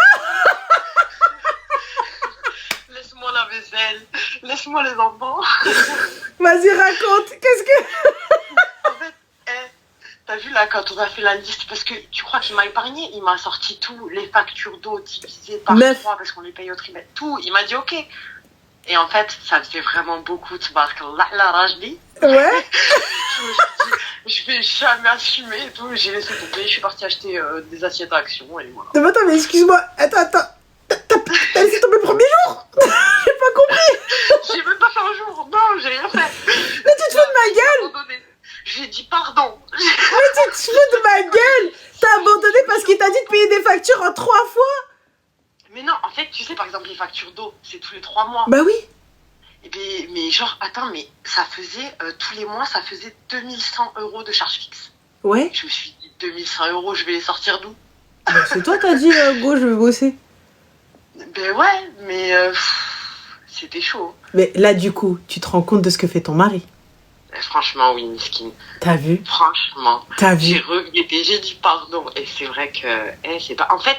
laisse-moi la vaisselle, laisse-moi les enfants. Vas-y, raconte, qu'est-ce que... En fait, t'as vu là quand on a fait la liste, parce que tu crois qu'il m'a épargné, il m'a sorti tout, les factures d'eau divisées par 3 parce qu'on les paye au trimestre, tout, il m'a dit ok. Et en fait, ça me fait vraiment beaucoup de la rajdi. Ouais. Je me suis dit, je vais jamais assumer et tout, j'ai laissé tomber, je suis partie acheter des assiettes à Action et voilà. Non, mais attends, mais excuse-moi, attends. T'as laissé tomber le premier jour? J'ai pas compris. J'ai même pas fait un jour, non, j'ai rien fait. Mais tu te fous de ma gueule. J'ai dit pardon. Mais tu te fous de ma gueule. T'as abandonné parce qu'il t'a dit de payer des factures en 3 fois. Mais non, en fait, tu sais, par exemple, les factures d'eau, c'est tous les 3 mois. Bah oui. Et bien, mais genre, attends, mais ça faisait, tous les mois, ça faisait 2100 € de charges fixes. Ouais. Je me suis dit, 2100 €, je vais les sortir d'où? Bah, c'est toi t'as dit, go, je vais bosser. Ben ouais, mais c'était chaud. Mais là, du coup, tu te rends compte de ce que fait ton mari? Franchement, oui, Miskin. T'as vu? Franchement, T'as j'ai vu? regretté, j'ai dit pardon. Et c'est vrai que, c'est pas. En fait,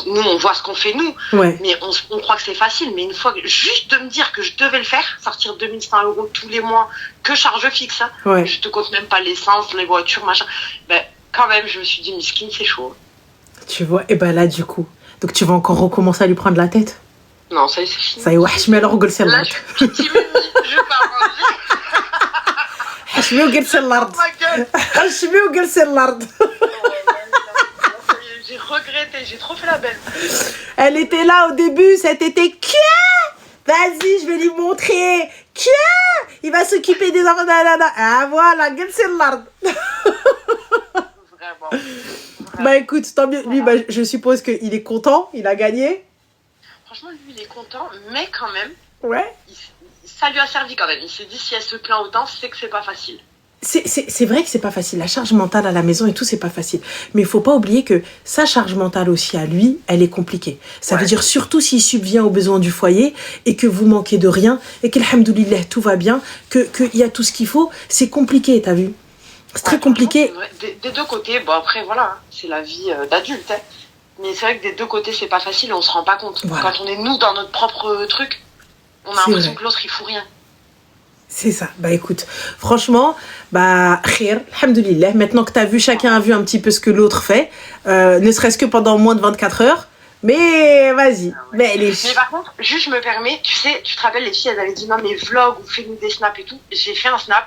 nous, on voit ce qu'on fait nous, Ouais. mais on croit que c'est facile. Mais une fois, juste de me dire que je devais le faire, sortir 2100 € tous les mois, que charge fixe, hein, Ouais. je te compte même pas l'essence, les voitures, machin. Ben, quand même, je me suis dit, Miskin, c'est chaud. Tu vois? Et ben là, du coup. Donc, tu vas encore recommencer à lui prendre la tête? Non, ça y est, c'est fini. Ça y est, wesh, mais alors, gueule, c'est Là, l'art. je suis timide, je vais pas manger. حشمي وقلت اللارد حشمي وقلت اللارد. J'ai regretté, j'ai trop fait la belle. Elle était là au début, cet été. Vas-y, je vais lui montrer. Il va s'occuper des enfants. Ah voilà, gueule, c'est l'art. Vraiment. Bah écoute, tant mieux. Lui, bah, je suppose qu'il est content, il a gagné. Franchement, lui, il est content, mais quand même, Ouais. ça lui a servi quand même. Il s'est dit, si elle se plaint autant, c'est que c'est pas facile. C'est vrai que c'est pas facile. La charge mentale à la maison et tout, c'est pas facile. Mais il faut pas oublier que sa charge mentale aussi à lui, elle est compliquée. Ça veut dire surtout s'il subvient aux besoins du foyer et que vous manquez de rien et qu'alhamdoulilah, tout va bien, qu'il y a tout ce qu'il faut, c'est compliqué, t'as vu? C'est très compliqué. Des deux côtés, bon après, voilà, c'est la vie d'adulte. Hein. Mais c'est vrai que des deux côtés, c'est pas facile et on se rend pas compte. Voilà. Quand on est nous dans notre propre truc, on a l'impression que l'autre, il fout rien. C'est ça. Bah écoute, franchement, bah khir, alhamdoulilah. Maintenant que t'as vu, chacun a vu un petit peu ce que l'autre fait, ne serait-ce que pendant moins de 24 heures. Mais vas-y. Mais par contre, juste je me permets, tu sais, tu te rappelles, les filles, elles avaient dit non, mais vlog ou fais-nous des snaps et tout. J'ai fait un snap.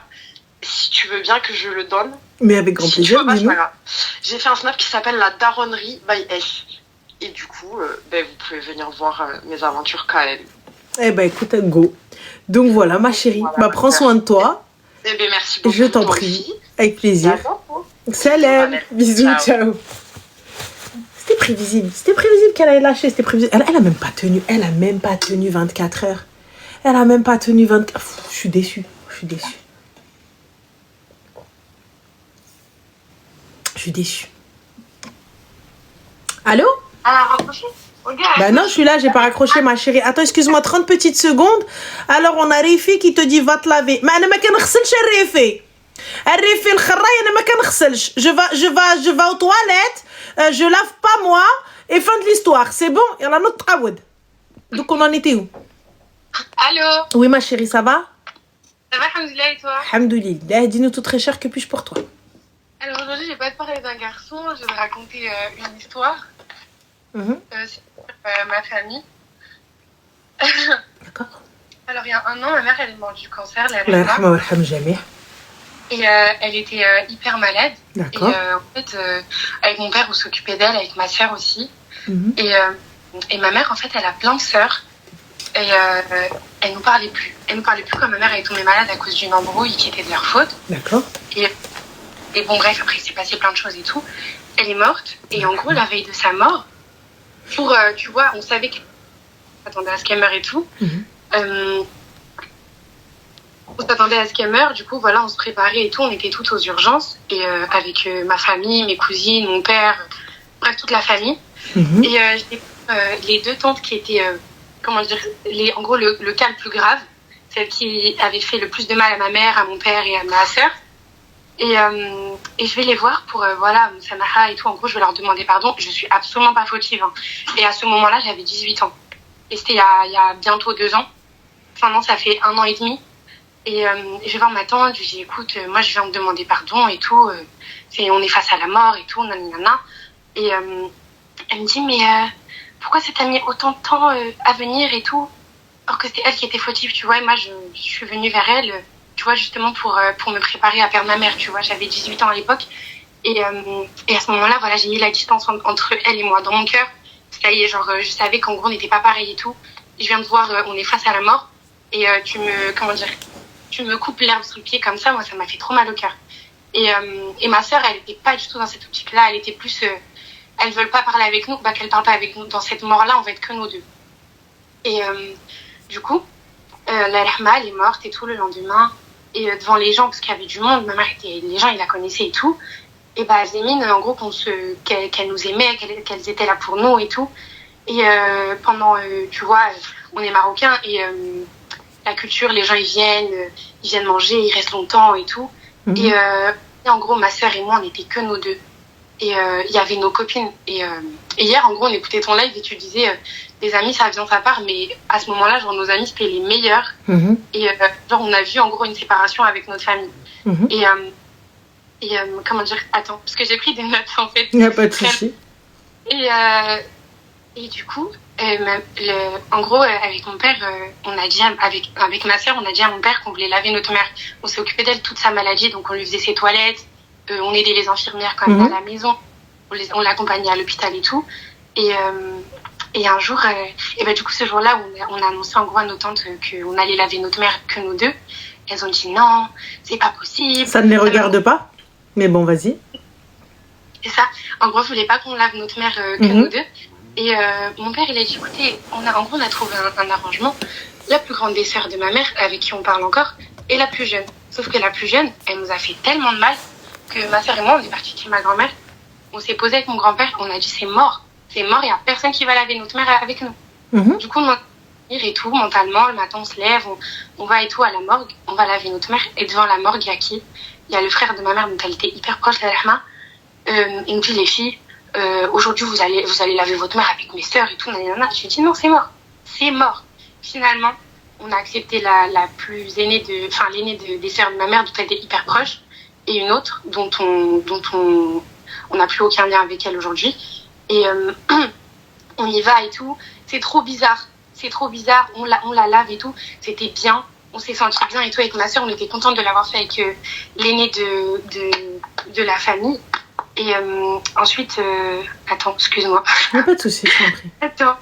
Si tu veux bien que je le donne. Mais avec grand plaisir, dis-nous. J'ai fait un snap qui s'appelle la daronnerie by S. Et du coup, vous pouvez venir voir mes aventures KL. Eh ben écoute, go. Donc voilà, ma chérie. Voilà, bah prends soin de toi. Eh ben merci beaucoup. Je t'en prie. Aussi. Avec plaisir. Salam. Bisous, ciao. C'était prévisible. C'était prévisible qu'elle allait lâcher. C'était prévisible. Elle a même pas tenu. Elle a même pas tenu 24 heures. Elle a même pas tenu 24. Je suis déçue. Je suis déçue. Je suis déçue. Allô? Raccroché? Bah non, je suis là, j'ai pas raccroché, ma chérie. Attends, excuse-moi 30 petites secondes. Alors, on a Rifi qui te dit va te laver. Mais انا ما كنغسلش الريفي. الريفي الخراي انا ما كنغسلش. Je vais aux toilettes, je lave pas moi et fin de l'histoire. C'est bon? Et on a notre تعود. Donc on en était où? Allô? Oui, ma chérie, ça va? Ça va, alhamdoulilah, et toi? Alhamdoulilah. Dis-nous tout très cher, que puis-je pour toi? Alors aujourd'hui, je vais pas te parler d'un garçon, je vais te raconter une histoire. C'est ma famille. D'accord. Alors il y a un an, ma mère elle est morte du cancer, Allah yarhamha wa yarham jami'. et elle était hyper malade. D'accord. En fait, avec mon père, on s'occupait d'elle, avec ma sœur aussi. Et ma mère, en fait, elle a plein de sœurs. Et elle nous parlait plus. Elle nous parlait plus quand ma mère est tombée malade à cause d'une embrouille qui était de leur faute. D'accord. Et bon, bref, après, il s'est passé plein de choses et tout. Elle est morte. Et en gros, la veille de sa mort, tu vois, on savait qu'elle s'attendait à ce qu'elle meure et tout. On s'attendait à ce qu'elle meure. Du coup, voilà, on se préparait et tout. On était toutes aux urgences. Et avec ma famille, mes cousines, mon père, bref, toute la famille. Et les deux tantes qui étaient... comment dire, en gros, le cas le plus grave, celle qui avait fait le plus de mal à ma mère, à mon père et à ma sœur. Et je vais les voir pour, voilà, Moussamaha et tout. En gros, je vais leur demander pardon. Je suis absolument pas fautive. Hein. Et à ce moment-là, j'avais 18 ans. Et c'était il y a bientôt 2 ans. Enfin non, ça fait 1 an et demi. Et je vais voir ma tante, je lui dis, écoute, moi, je viens de demander pardon et tout. On est face à la mort et tout, nanana. Et elle me dit, mais... pourquoi ça t'a mis autant de temps à venir et tout, alors que c'était elle qui était fautive, tu vois. Et moi, je suis venue vers elle, tu vois, justement pour me préparer à perdre ma mère, tu vois. J'avais 18 ans à l'époque. Et à ce moment-là, voilà, j'ai mis la distance entre elle et moi. Dans mon cœur, ça y est, genre, je savais qu'en gros, on n'était pas pareil et tout. Je viens de voir, on est face à la mort. Et tu me coupes l'herbe sous le pied comme ça, moi, ça m'a fait trop mal au cœur. Et ma sœur, elle n'était pas du tout dans cette optique-là. Elle était plus... elles veulent pas parler avec nous, qu'elles parlent pas avec nous. Dans cette mort-là, on va être que nous deux. Et du coup, la Rahma, elle est morte et tout le lendemain. Et devant les gens, parce qu'il y avait du monde, ma mère les gens, ils la connaissaient et tout. Et Zémine, en gros, qu'elle nous aimait, qu'elles étaient là pour nous et tout. Et pendant, tu vois, on est marocains et la culture, les gens, ils viennent manger, ils restent longtemps et tout. Et en gros, ma sœur et moi, on n'était que nous deux. Et il y avait nos copines. Et hier, en gros, on écoutait ton live et tu disais des amis, ça vient de sa part, mais à ce moment-là, genre, nos amis, c'était les meilleurs. Et genre, on a vu, en gros, une séparation avec notre famille. Et comment dire, attends, parce que j'ai pris des notes, en fait. Il n'y a pas de souci. Et du coup, en gros, avec mon père, on a dit, avec ma sœur, on a dit à mon père qu'on voulait laver notre mère. On s'est occupé d'elle toute sa maladie, donc on lui faisait ses toilettes. On aidait les infirmières quand même à la maison. On l'accompagnait à l'hôpital et tout. Et un jour, du coup, ce jour-là, on a annoncé en gros à nos tantes qu'on allait laver notre mère que nous deux. Elles ont dit non, c'est pas possible. Ça ne les regarde pas. Mais bon, vas-y. C'est ça. En gros, je voulais pas qu'on lave notre mère que nous deux. Et mon père, il a dit, écoutez, on a trouvé un arrangement. La plus grande des sœurs de ma mère, avec qui on parle encore, et la plus jeune. Sauf que la plus jeune, elle nous a fait tellement de mal que ma sœur et moi, on est partis chez ma grand-mère. On s'est posé avec mon grand-père, on a dit c'est mort, il n'y a personne qui va laver notre mère avec nous. Du coup, on et tout, mentalement, le matin, on se lève, on va et tout à la morgue, on va laver notre mère. Et devant la morgue, il y a qui ? Il y a le frère de ma mère, dont elle était hyper proche, la Rahma. Il me dit, les filles, aujourd'hui, vous allez laver votre mère avec mes sœurs et tout. J'ai dit non, c'est mort. C'est mort. Finalement, on a accepté la plus aînée l'aînée des sœurs de ma mère, dont elle était hyper proche. Et une autre dont on n'a plus aucun lien avec elle aujourd'hui. Et on y va et tout. C'est trop bizarre. On la lave et tout. C'était bien. On s'est senti bien et tout. Avec ma sœur, on était contente de l'avoir fait avec l'aînée de la famille. Et ensuite... attends, excuse-moi. Il n'y a pas de souci, je t'en prie. Attends.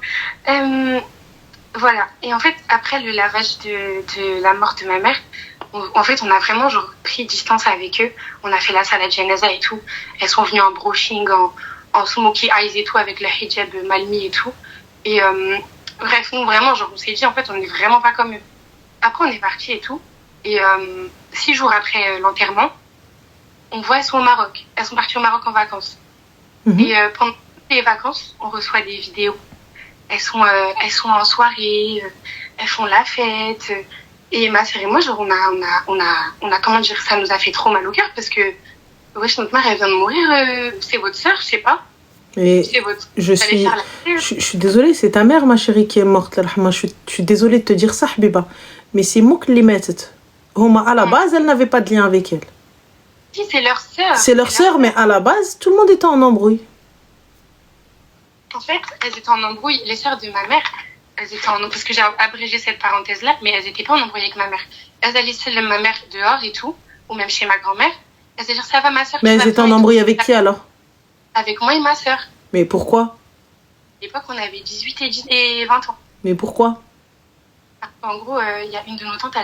Voilà. Et en fait, après le lavage de la mort de ma mère, en fait, on a vraiment pris distance avec eux. On a fait la salade janaza et tout. Elles sont venues en brushing, en smoky eyes et tout, avec le hijab malmi et tout. Et bref, nous, vraiment, on s'est dit, en fait, on n'est vraiment pas comme eux. Après, on est partis et tout. Et 6 jours après l'enterrement, on voit, elles sont au Maroc. Elles sont parties au Maroc en vacances. Et pendant les vacances, on reçoit des vidéos. Elles sont en soirée, elles font la fête. Et ma sœur et moi, on a comment dire, ça nous a fait trop mal au cœur parce que, wesh, notre mère, elle vient de mourir, c'est votre sœur, je sais pas. Et je suis désolée, c'est ta mère, ma chérie, qui est morte. Je suis désolée de te dire ça, Habiba. Mais c'est moi qui l'ai mise. À la base, elle n'avait pas de lien avec elle. Si, c'est leur sœur. C'est leur sœur, mais à la base, tout le monde était en embrouille. En fait, elles étaient en embrouille. Les sœurs de ma mère, elles étaient en embrouille. Parce que j'ai abrégé cette parenthèse-là, mais elles n'étaient pas en embrouille avec ma mère. Elles allaient celle de ma mère dehors et tout, ou même chez ma grand-mère. C'est-à-dire, ça va, ma soeur. Mais elles étaient en embrouille avec qui alors? Avec moi et ma soeur. Mais pourquoi? À l'époque, on avait 18 et 20 ans. Mais pourquoi? En gros, il y a une de nos tantes,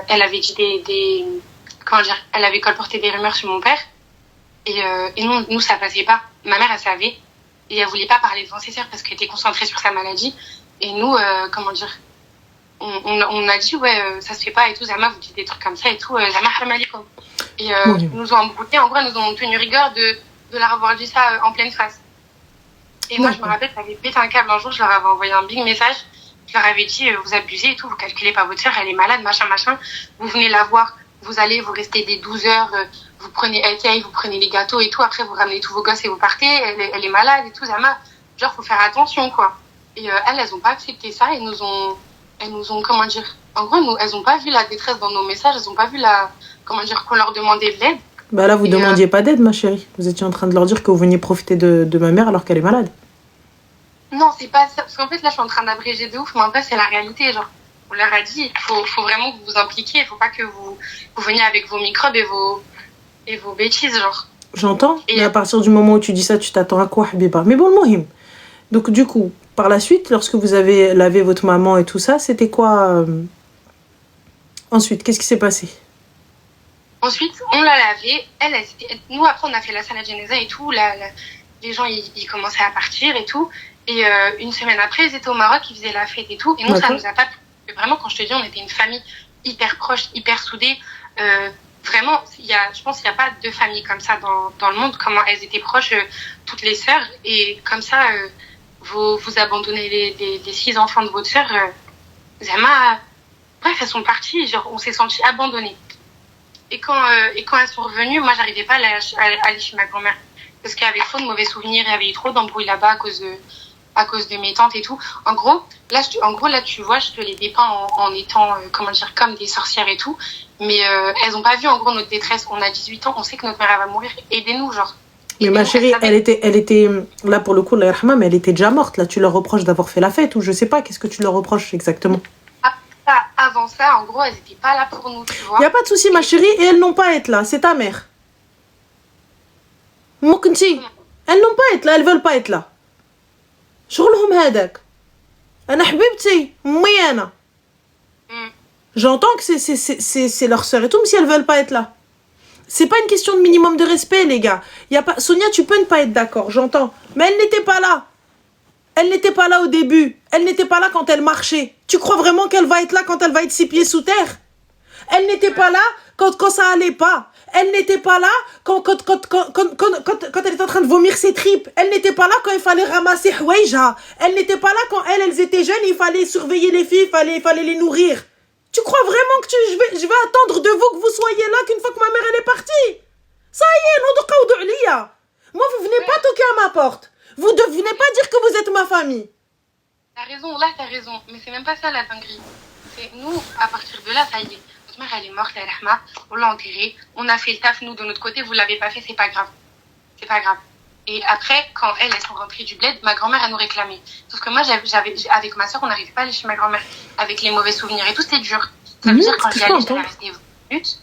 elle avait dit des comment dire, elle avait colporté des rumeurs sur mon père. Et nous, ça passait pas. Ma mère, elle savait. Et elle voulait pas parler devant ses sœurs parce qu'elle était concentrée sur sa maladie. Et nous, comment dire, on a dit, ça se fait pas et tout. Zama, vous dites des trucs comme ça et tout. Zama, haram alaikum. Et ils nous ont embrouillés. En gros, ils nous ont tenu rigueur de leur avoir dit ça en pleine face. Et moi, je me rappelle, j'avais pété un câble un jour. Je leur avais envoyé un big message. Je leur avais dit, vous abusez et tout. Vous calculez pas votre sœur. Elle est malade, machin. Vous venez la voir. Vous restez des 12 heures. Vous prenez LTI, vous prenez les gâteaux et tout. Après, vous ramenez tous vos gosses et vous partez. Elle est malade et tout. Zama, genre, faut faire attention, quoi. Et elles ont pas accepté ça. Elles nous ont, comment dire, en gros, elles ont pas vu la détresse dans nos messages. Elles ont pas vu comment dire, qu'on leur demandait de l'aide. Bah là, vous demandiez pas d'aide, ma chérie. Vous étiez en train de leur dire que vous veniez profiter de ma mère alors qu'elle est malade. Non, c'est pas ça. Parce qu'en fait, là, je suis en train d'abréger de ouf. Mais en fait, c'est la réalité, genre. On leur a dit, faut vraiment que vous vous impliquiez. Faut pas que vous veniez avec vos microbes et vos bêtises, genre. J'entends, mais à partir du moment où tu dis ça, tu t'attends à quoi, Habiba? Mais bon, le mohim. Donc, du coup, par la suite, lorsque vous avez lavé votre maman et tout ça, c'était quoi ensuite, qu'est-ce qui s'est passé? Ensuite, on l'a lavée. Nous, après, on a fait la salade genèse et tout. Les gens, ils commençaient à partir et tout. Et une semaine après, ils étaient au Maroc, ils faisaient la fête et tout. Et nous, ça nous a pas plu. Vraiment, quand je te dis, on était une famille hyper proche, hyper soudée. Vraiment, je pense qu'il n'y a pas de famille comme ça dans le monde. Comment elles étaient proches, toutes les sœurs. Et comme ça, vous abandonnez les 6 enfants de votre sœur. Bref, elles sont parties. Genre, on s'est sentis abandonnés. Et quand elles sont revenues, moi, j'arrivais pas à aller chez ma grand-mère. Parce qu'il y avait trop de mauvais souvenirs. Il y avait eu trop d'embrouilles là-bas à cause de mes tantes et tout. En gros, là, tu vois, je te les dépeins en étant, comment dire, comme des sorcières et tout. Mais elles ont pas vu, en gros, notre détresse. On a 18 ans, on sait que notre mère, elle va mourir. Aidez-nous, genre. Mais ma chérie, elle était, là, pour le coup, la rahma, mais elle était déjà morte. Là, tu leur reproches d'avoir fait la fête ou je sais pas, qu'est-ce que tu leur reproches exactement? Avant ça, en gros, elles étaient pas là pour nous, tu vois. Y a pas de souci, ma chérie, et elles n'ont pas à être là. C'est ta mère. Mouknti, elles n'ont pas à être là, elles veulent pas être là. شغلهم هذاك انا حبيبتي امي انا. J'entends que c'est leur sœur et tout, mais si elles veulent pas être là. C'est pas une question de minimum de respect, les gars. Y a pas... Sonia, tu peux ne pas être d'accord, j'entends. Mais elle n'était pas là. Elle n'était pas là au début. Elle n'était pas là quand elle marchait. Tu crois vraiment qu'elle va être là quand elle va être 6 pieds sous terre? Elle n'était pas là quand ça allait pas. Elle n'était pas là quand elle était en train de vomir ses tripes. Elle n'était pas là quand il fallait ramasser Houaïja. Elle n'était pas là quand elles étaient jeunes, il fallait surveiller les filles, il fallait les nourrir. Tu crois vraiment que je vais attendre de vous que vous soyez là qu'une fois que ma mère elle est partie? Ça y est, moi vous venez pas toquer à ma porte. Vous ne venez pas dire que vous êtes ma famille. T'as raison. Mais c'est même pas ça la dinguerie. C'est nous, à partir de là, ça y est. Notre mère, elle est morte, la rahma. On l'a enterrée. On a fait le taf, nous, de notre côté. Vous l'avez pas fait, c'est pas grave. Et après, quand elles sont rentrées du bled, ma grand-mère, elle nous réclamait. Sauf que moi, avec ma soeur, on n'arrivait pas à aller chez ma grand-mère. Avec les mauvais souvenirs et tout, c'était dur. Ça veut dire quand j'y allais, j'allais rester 20 minutes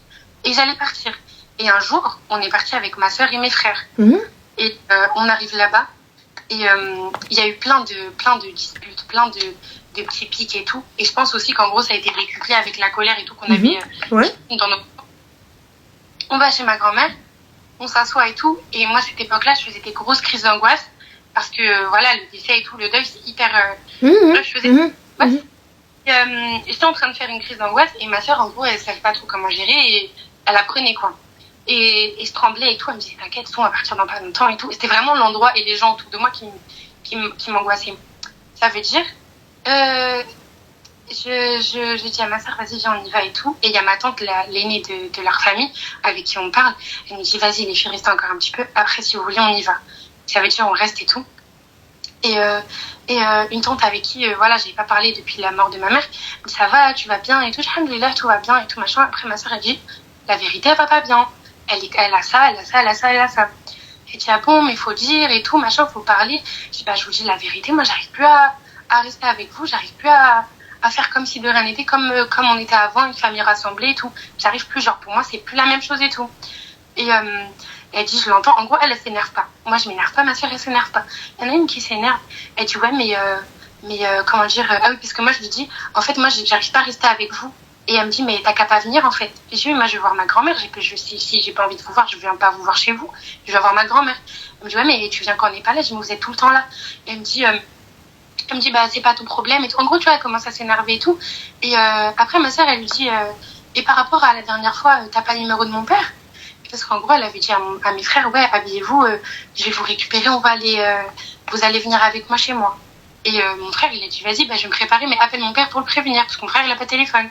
et j'allais partir. Et un jour, on est parti avec ma soeur et mes frères. Et on arrive là-bas. Et il y a eu plein de disputes, plein de petits pics et tout. Et je pense aussi qu'en gros, ça a été décuplé avec la colère et tout qu'on avait dans notre... On va chez ma grand-mère, on s'assoit et tout. Et moi, cette époque-là, je faisais des grosses crises d'angoisse. Parce que, voilà, le décès et tout, le deuil, c'est hyper... Je faisais... J'étais en train de faire une crise d'angoisse. Et ma soeur, en gros, elle savait pas trop comment gérer. Et elle apprenait, quoi. Et je tremblais et tout. Elle me disait, t'inquiète, on va partir dans pas longtemps et tout. Et c'était vraiment l'endroit et les gens autour de moi qui m'angoissaient. Ça veut dire... je dis à ma soeur, vas-y, viens, on y va et tout. Et il y a ma tante, l'aînée de leur famille, avec qui on parle. Elle me dit, vas-y, les filles, restez encore un petit peu. Après, si vous voulez, on y va. Ça veut dire, on reste et tout. Et une tante avec qui, j'ai pas parlé depuis la mort de ma mère. Elle dit, ça va, tu vas bien et tout. Alhamdoulilah, tout va bien et tout, machin. Après, ma soeur, elle dit, la vérité, elle va pas bien. Elle a ça. J'ai dit, ah bon, mais faut dire et tout, machin, faut parler. Je dis, je vous dis la vérité, moi, j'arrive plus à rester avec vous, j'arrive plus à faire comme si de rien n'était, comme on était avant, une famille rassemblée et tout. J'arrive plus, genre, pour moi, c'est plus la même chose et tout. Et elle dit, je l'entends. En gros, elle s'énerve pas. Moi, je m'énerve pas. Ma soeur, elle s'énerve pas. Il y en a une qui s'énerve. Elle dit, ouais, mais comment dire, ah oui, parce que moi, je lui dis, en fait, moi, j'arrive pas à rester avec vous. Et elle me dit, mais t'as qu'à pas venir, en fait. Et je dis, moi, je vais voir ma grand-mère. Si j'ai pas envie de vous voir, je viens pas vous voir chez vous. Je vais voir ma grand-mère. Elle me dit, ouais, mais tu viens quand on n'est pas là. Je dis, mais vous êtes tout le temps là. Et elle me dit, bah, c'est pas ton problème. Et tout. En gros, tu vois, elle commence à s'énerver et tout. Et après, ma soeur, elle lui dit, et par rapport à la dernière fois, t'as pas le numéro de mon père? Parce qu'en gros, elle avait dit à mes frères, ouais, habillez-vous, je vais vous récupérer, vous allez venir avec moi chez moi. Et mon frère, il a dit, vas-y, bah, je vais me préparer, mais appelle mon père pour le prévenir, parce que mon frère, il a pas de téléphone.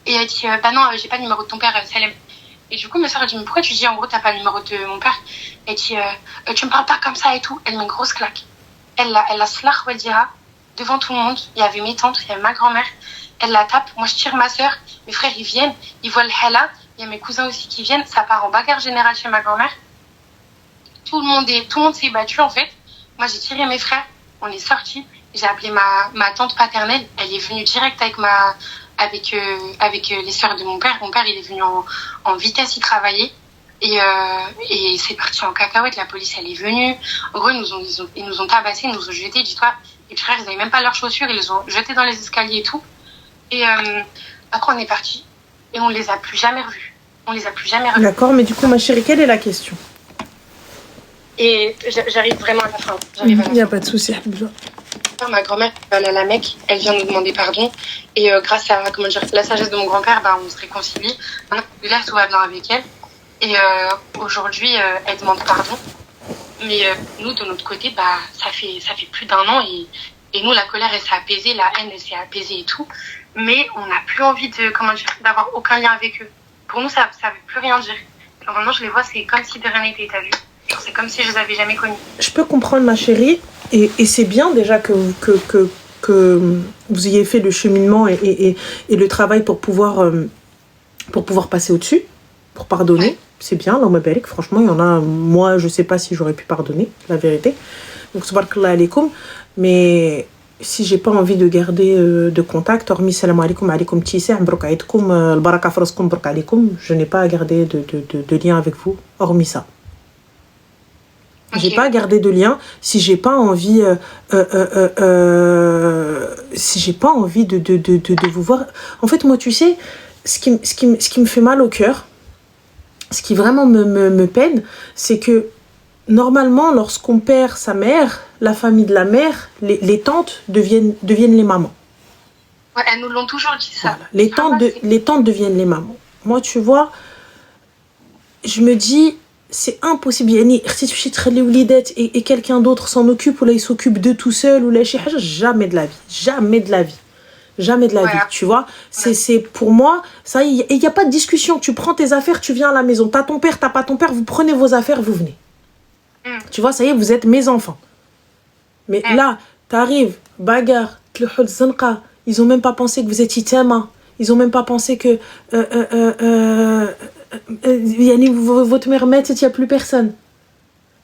Et elle dit, bah non, j'ai pas le numéro de ton père, Salem. Et du coup, ma soeur, elle dit, mais pourquoi tu dis, en gros, t'as pas le numéro de mon père? Elle dit, tu me parles pas comme ça et tout. Elle met une grosse claque. Elle a slach Wadira, devant tout le monde. Il y avait mes tantes, il y avait ma grand-mère. Elle la tape. Moi, je tire ma soeur. Mes frères, ils viennent. Ils voient le hala. Il y a mes cousins aussi qui viennent. Ça part en bagarre générale chez ma grand-mère. Tout le monde s'est battu, en fait. Moi, j'ai tiré mes frères. On est sortis. J'ai appelé ma tante paternelle. Elle est venue direct avec les sœurs de mon père. Mon père, il est venu en vitesse, il travaillait. Et c'est parti en cacahuète. La police, elle est venue. En gros, ils nous ont tabassés, ils nous ont jetés. Dis-toi, les frères, ils n'avaient même pas leurs chaussures. Ils les ont jetés dans les escaliers et tout. Et après, on est parti. Et on les a plus jamais revus. D'accord, mais du coup, ma chérie, quelle est la question? Et j'arrive vraiment à la fin. Il n'y a pas de souci. Ma grand-mère, la mec, elle vient nous demander pardon. Et grâce à la sagesse de mon grand-père, on se réconcilie. Maintenant, là, tout va bien avec elle. Et aujourd'hui, elle demande pardon. Mais nous, de notre côté, ça fait plus d'1 an. Et nous, la colère, elle s'est apaisée. La haine, elle s'est apaisée et tout. Mais on n'a plus envie d'avoir aucun lien avec eux. Pour nous, ça ne veut plus rien dire. Alors maintenant, je les vois, c'est comme si de rien n'était, t'as vu? C'est comme si je les avais jamais connus. Je peux comprendre, ma chérie. Et c'est bien déjà que vous ayez fait le cheminement et le travail pour pouvoir passer au-dessus, pour pardonner. Ouais. C'est bien, là, franchement, il y en a, moi, je sais pas si j'aurais pu pardonner, la vérité. Donc, subhanakallah alaykoum. Mais si j'ai pas envie de garder de contact, hormis salam alaykoum, alaykoum tissé, mbrokaïtkoum, albaraka fraskoum, brok alaykoum, je n'ai pas à garder de lien avec vous, hormis ça. J'ai pas à garder de lien si j'ai pas envie de vous voir. En fait, moi, tu sais, ce qui me fait mal au cœur, ce qui vraiment me peine, c'est que normalement, lorsqu'on perd sa mère, la famille de la mère, les tantes deviennent les mamans. Ouais, elles nous l'ont toujours dit ça. Voilà. Les tantes deviennent les mamans. Moi, tu vois, je me dis, c'est impossible. Et quelqu'un d'autre s'en occupe, ou là, il s'occupe d'eux tout seul, ou là, jamais de la vie. Jamais de la vie, tu vois. C'est pour moi, ça, il n'y a pas de discussion. Tu prends tes affaires, tu viens à la maison. T'as ton père, t'as pas ton père, vous prenez vos affaires, vous venez. Tu vois, ça y est, vous êtes mes enfants. Mais là, t'arrives, bagarre, ils ont même pas pensé que vous étiez Tama. Ils ont même pas pensé que votre mère met, il n'y a plus personne.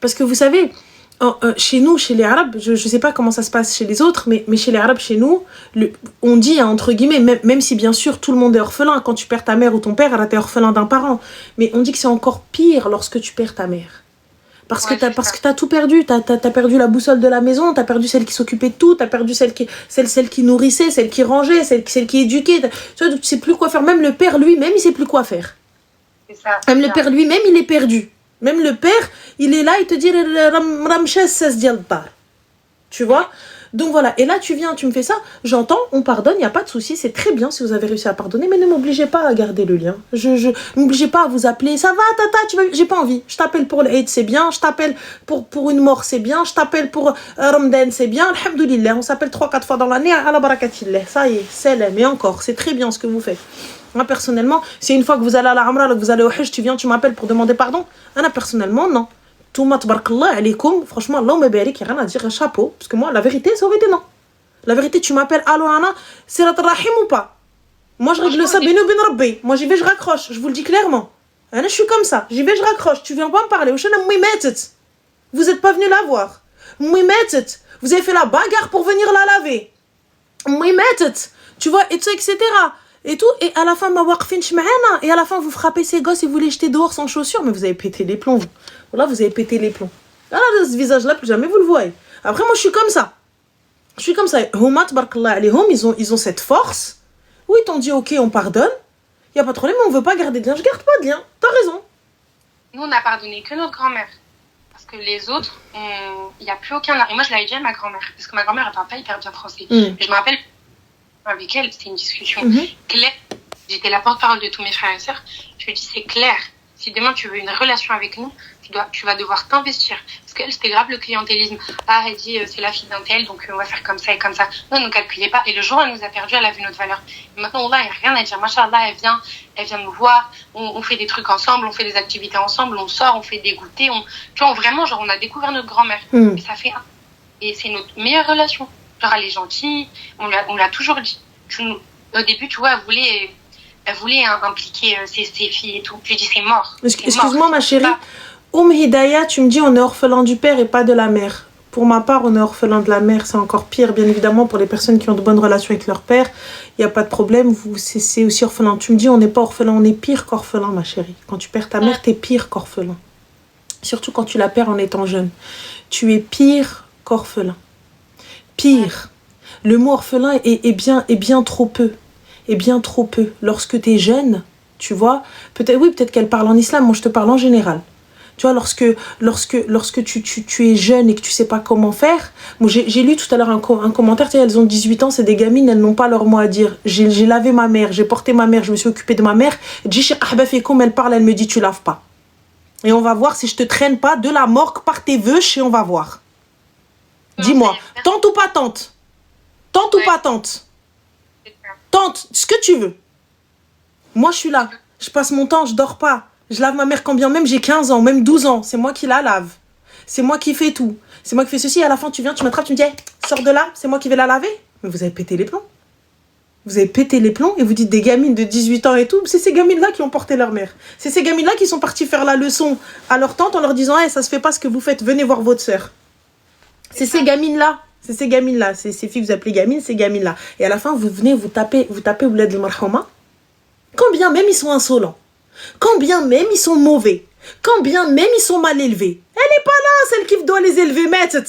Parce que vous savez, chez nous, chez les Arabes, je ne sais pas comment ça se passe chez les autres, mais chez les Arabes, chez nous, on dit, entre guillemets, même si bien sûr tout le monde est orphelin, quand tu perds ta mère ou ton père, là, tu es orphelin d'un parent. Mais on dit que c'est encore pire lorsque tu perds ta mère. Parce que t'as tout perdu. T'as perdu la boussole de la maison, t'as perdu celle qui s'occupait de tout, t'as perdu celle qui nourrissait, celle qui rangeait, celle qui éduquait. Tu vois, tu sais plus quoi faire. Même le père lui-même, il sait plus quoi faire. C'est ça. Même le père lui-même, il est perdu. Même le père, il est là, il te dit Ramches Sas Dialbar. Tu vois? Donc voilà, et là tu viens, tu me fais ça, j'entends, on pardonne, il n'y a pas de souci, c'est très bien si vous avez réussi à pardonner, mais ne m'obligez pas à garder le lien. M'obligez pas à vous appeler, ça va, tata, j'ai pas envie. Je t'appelle pour l'Aïd, c'est bien, je t'appelle pour une mort, c'est bien, je t'appelle pour Ramadan, c'est bien, alhamdoulilah, on s'appelle 3-4 fois dans l'année, à la barakatillah, ça y est, c'est là, mais encore, c'est très bien ce que vous faites. Moi, personnellement, si une fois que vous allez à la Amra, que vous allez au Hajj, tu viens, tu m'appelles pour demander pardon, moi, personnellement, non. Tout ma tabarakallah alaykoum, franchement, Allah me barik, il n'y a rien à dire, chapeau, parce que moi, la vérité, ça aurait été non. La vérité, tu m'appelles, allô, Anna, c'est la rahim ou pas? Moi, je règle ça, bino bin rabbi. Moi, j'y vais, je raccroche, je vous le dis clairement. Anna, je suis comme ça, j'y vais, je raccroche, tu viens pas me parler. Vous êtes pas venu la voir. Vous avez fait la bagarre pour venir la laver. Tu vois, et tout, etc. et tout, et à la fin, et à la fin, vous frappez ces gosses et vous les jetez dehors sans chaussures, mais vous avez pété les plombs. Voilà, vous avez pété les plombs. Là, ce visage-là, plus jamais vous le voyez. Après, moi, je suis comme ça. Huma, tabarakallah alayhum, ils ont cette force. Où ils t'ont dit, ok, on pardonne. Il n'y a pas de problème, mais on ne veut pas garder de lien. Je garde pas de lien. T'as raison. Nous, on n'a pardonné que notre grand-mère. Parce que les autres, il n'y a plus aucun... Et moi, je l'avais dit à ma grand-mère. Parce que ma grand-mère, elle parle pas hyper bien français. Et je me rappelle, avec elle, c'était une discussion claire. J'étais la porte-parole de tous mes frères et sœurs. Je lui ai dit, c'est clair. Si demain, tu veux une relation avec nous, tu vas devoir t'investir. Parce qu'elle, c'était grave le clientélisme. Ah, elle dit, c'est la fille d'un tel, donc on va faire comme ça et comme ça. Non, ne nous calculez pas. Et le jour où elle nous a perdu, elle a vu notre valeur. Et maintenant, là, il n'y a rien à dire. Machallah, elle vient nous voir. On fait des trucs ensemble, on fait des activités ensemble, on sort, on fait des goûters. Tu vois, vraiment, genre, on a découvert notre grand-mère. Et ça fait Et c'est notre meilleure relation. Genre, elle est gentille. On l'a toujours dit. Au début, tu vois, elle voulait impliquer ses filles et tout. Je lui ai dit, c'est mort. Excuse-moi, ma chérie. Hidaya, tu me dis on est orphelin du père et pas de la mère. Pour ma part, on est orphelin de la mère. C'est encore pire, bien évidemment, pour les personnes qui ont de bonnes relations avec leur père. Il n'y a pas de problème. C'est aussi orphelin. Tu me dis on n'est pas orphelin, on est pire qu'orphelin, ma chérie. Quand tu perds ta mère, t'es pire qu'orphelin. Surtout quand tu la perds en étant jeune. Tu es pire qu'orphelin. Pire. Le mot orphelin est bien trop peu. Et bien trop peu. Lorsque tu es jeune, tu vois, peut-être qu'elle parle en islam, moi je te parle en général. Tu vois, lorsque tu es jeune et que tu sais pas comment faire, moi j'ai lu tout à l'heure un commentaire, tu sais, elles ont 18 ans, c'est des gamines, elles n'ont pas leur mot à dire. J'ai lavé ma mère, j'ai porté ma mère, je me suis occupée de ma mère. Elle parle, elle me dit tu laves pas. Et on va voir si je te traîne pas de la morgue par tes vœux et on va voir. Dis-moi, tente ou pas tente? Tente ou pas tente? Tente, ce que tu veux. Moi, je suis là. Je passe mon temps, je dors pas. Je lave ma mère quand bien même j'ai 15 ans, même 12 ans. C'est moi qui la lave. C'est moi qui fais tout. C'est moi qui fais ceci. À la fin, tu viens, tu m'attrapes, tu me dis, hey, sors de là, c'est moi qui vais la laver. Mais vous avez pété les plombs. Vous avez pété les plombs et vous dites des gamines de 18 ans et tout. C'est ces gamines-là qui ont porté leur mère. C'est ces gamines-là qui sont parties faire la leçon à leur tante en leur disant, hey, ça se fait pas ce que vous faites, venez voir votre sœur. C'est ces gamines-là. C'est ces gamines-là. C'est ces filles que vous appelez gamines, ces gamines-là. Et à la fin, vous venez, vous tapez Oulad al-Marhama. Quand bien même ils sont insolents. Quand bien même ils sont mauvais. Quand bien même ils sont mal élevés. Elle n'est pas là, celle qui doit les élever, Matet.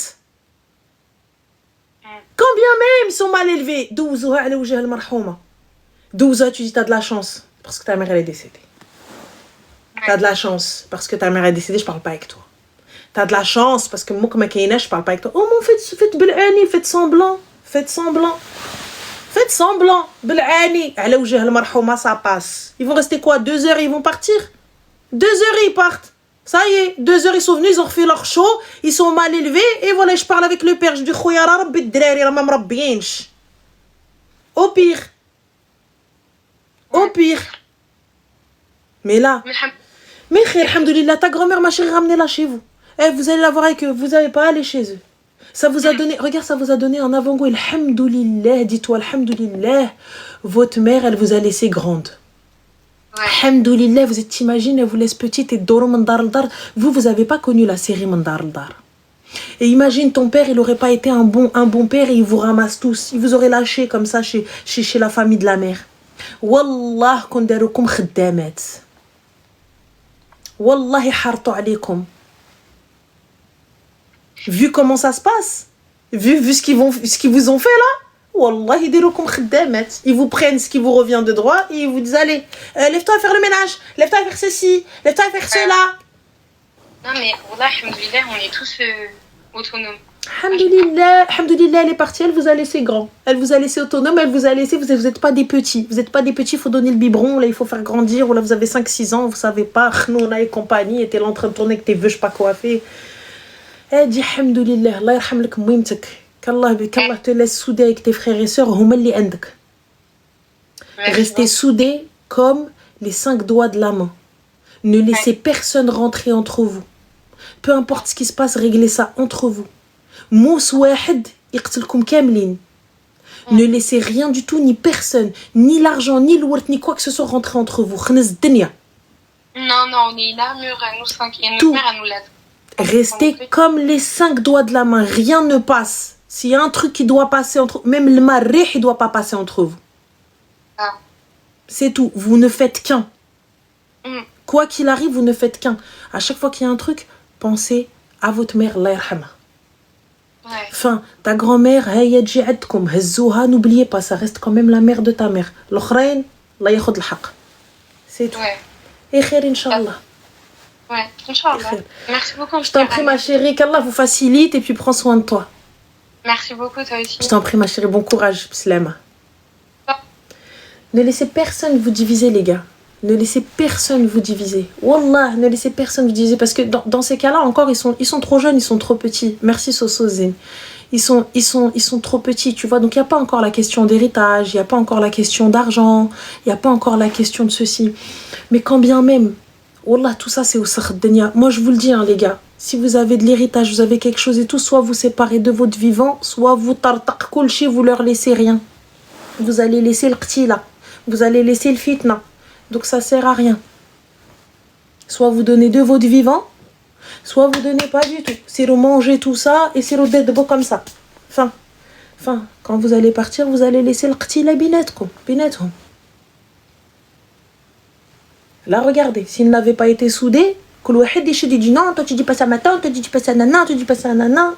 Quand bien même ils sont mal élevés. Douza ala wajh al-marhuma. Douza, tu dis t'as de la chance parce que ta mère elle est décédée. T'as de la chance parce que ta mère est décédée, je parle pas avec toi. T'as de la chance parce que moi comme Kaina, je parle pas avec toi. Oh mon faites bil'ani, faites semblant. Faites semblant. Faites semblant. Bil'ani. Ala wajh al-marhuma, ça passe. Ils vont rester quoi? 2 heures, ils vont partir? 2 heures, ils partent. Ça y est, 2 heures, ils sont venus, ils ont refait leur show, ils sont mal élevés, et voilà, je parle avec le père, je dis, khoyara rabbi d-drari, rama mrabbiyinch. Au pire. Au pire. Mais là, mais alhamdoulilah, ta grand-mère, ma chérie, ramenez-la chez vous. Eh, vous allez la voir avec eux, vous n'allez pas aller chez eux. Ça vous a donné, regarde, ça vous a donné un avant-goût, alhamdoulilah, dis-toi, alhamdoulilah, votre mère, elle vous a laissé grande. Alhamdoulilah, vous t'imagines, elle vous laisse petite et doro mandar al dar. Vous avez pas connu la série Mandar al dar. Et imagine ton père, il aurait pas été un bon père et il vous ramasse tous. Il vous aurait lâché comme ça chez la famille de la mère. Wallah kon daroukoum khaddamat. Wallahi hartou alaykoum. Vu comment ça se passe, vu ce qu'ils vous ont fait là. Wallah, ils vous prennent ce qui vous revient de droit et ils vous disent allez, lève-toi à faire le ménage, lève-toi à faire ceci, lève-toi à faire cela. Non mais wallah, alhamdoulilah, on est tous autonomes. Alhamdoulilah, elle est partie, elle vous a laissé grand. Elle vous a laissé autonome, elle vous a laissé, vous n'êtes pas des petits. Vous n'êtes pas des petits, il faut donner le biberon, là il faut faire grandir, ou là vous avez 5-6 ans, vous savez pas, Khnouna et compagnie, et t'es là en train de tourner avec tes vœux, je sais pas quoi faire. Eh, dis alhamdoulilah, Allah yarham lak mouimtek. Qu'Allah te laisse soudé avec tes frères et sœurs. Restez soudés comme les 5 doigts de la main. Ne laissez personne rentrer entre vous. Peu importe ce qui se passe, réglez ça entre vous. Mous wahid yaqtulkoum kamlin. Ne laissez rien du tout, ni personne, ni l'argent, ni le wart, ni quoi que ce soit rentrer entre vous. Khnas dunya. Non, on est une armure à nous 5 et notre mère à nous lave. Restez comme les 5 doigts de la main. Rien ne passe. S'il y a un truc qui doit passer entre vous, même le marih, il ne doit pas passer entre vous. C'est tout. Vous ne faites qu'un. Mm. Quoi qu'il arrive, vous ne faites qu'un. À chaque fois qu'il y a un truc, pensez à votre mère, Allah yarhamha. Ouais. Enfin, ta grand-mère, n'oubliez pas, ça reste quand même la mère de ta mère. L'aukhrayn, Allah yakhud al-haq. C'est tout. Ouais. Et khair, Inch'Allah. Ouais. Inch'Allah. Khair. Merci beaucoup. Je t'en prie, ma chérie, qu'Allah vous facilite et puis prends soin de toi. Merci beaucoup, toi aussi. Je t'en prie, ma chérie, bon courage, Slema. Ne laissez personne vous diviser, les gars. Ne laissez personne vous diviser. Wallah, ne laissez personne vous diviser. Parce que dans ces cas-là, encore, ils sont trop jeunes, ils sont trop petits. Merci, Soso Zen. Ils sont trop petits, tu vois. Donc, il n'y a pas encore la question d'héritage, il n'y a pas encore la question d'argent, il n'y a pas encore la question de ceci. Mais quand bien même, Wallah, tout ça, c'est au Sarhdenia. Moi, je vous le dis, hein, les gars. Si vous avez de l'héritage, vous avez quelque chose et tout, soit vous séparez de votre vivant, soit vous tartaq kulchi, vous leur laissez rien. Vous allez laisser le qtila. Vous allez laisser le fitna. Donc ça sert à rien. Soit vous donnez de votre vivant, soit vous donnez pas du tout. C'est vous mangez tout ça et c'est vous d'être beau comme ça. Enfin, quand vous allez partir, vous allez laisser le qtila binetkum. Là, regardez, s'ils n'avaient pas été soudés, que le wahid dit non, toi tu dis pas ça maintenant, toi tu dis pas ça nana, tu dis pas ça nana.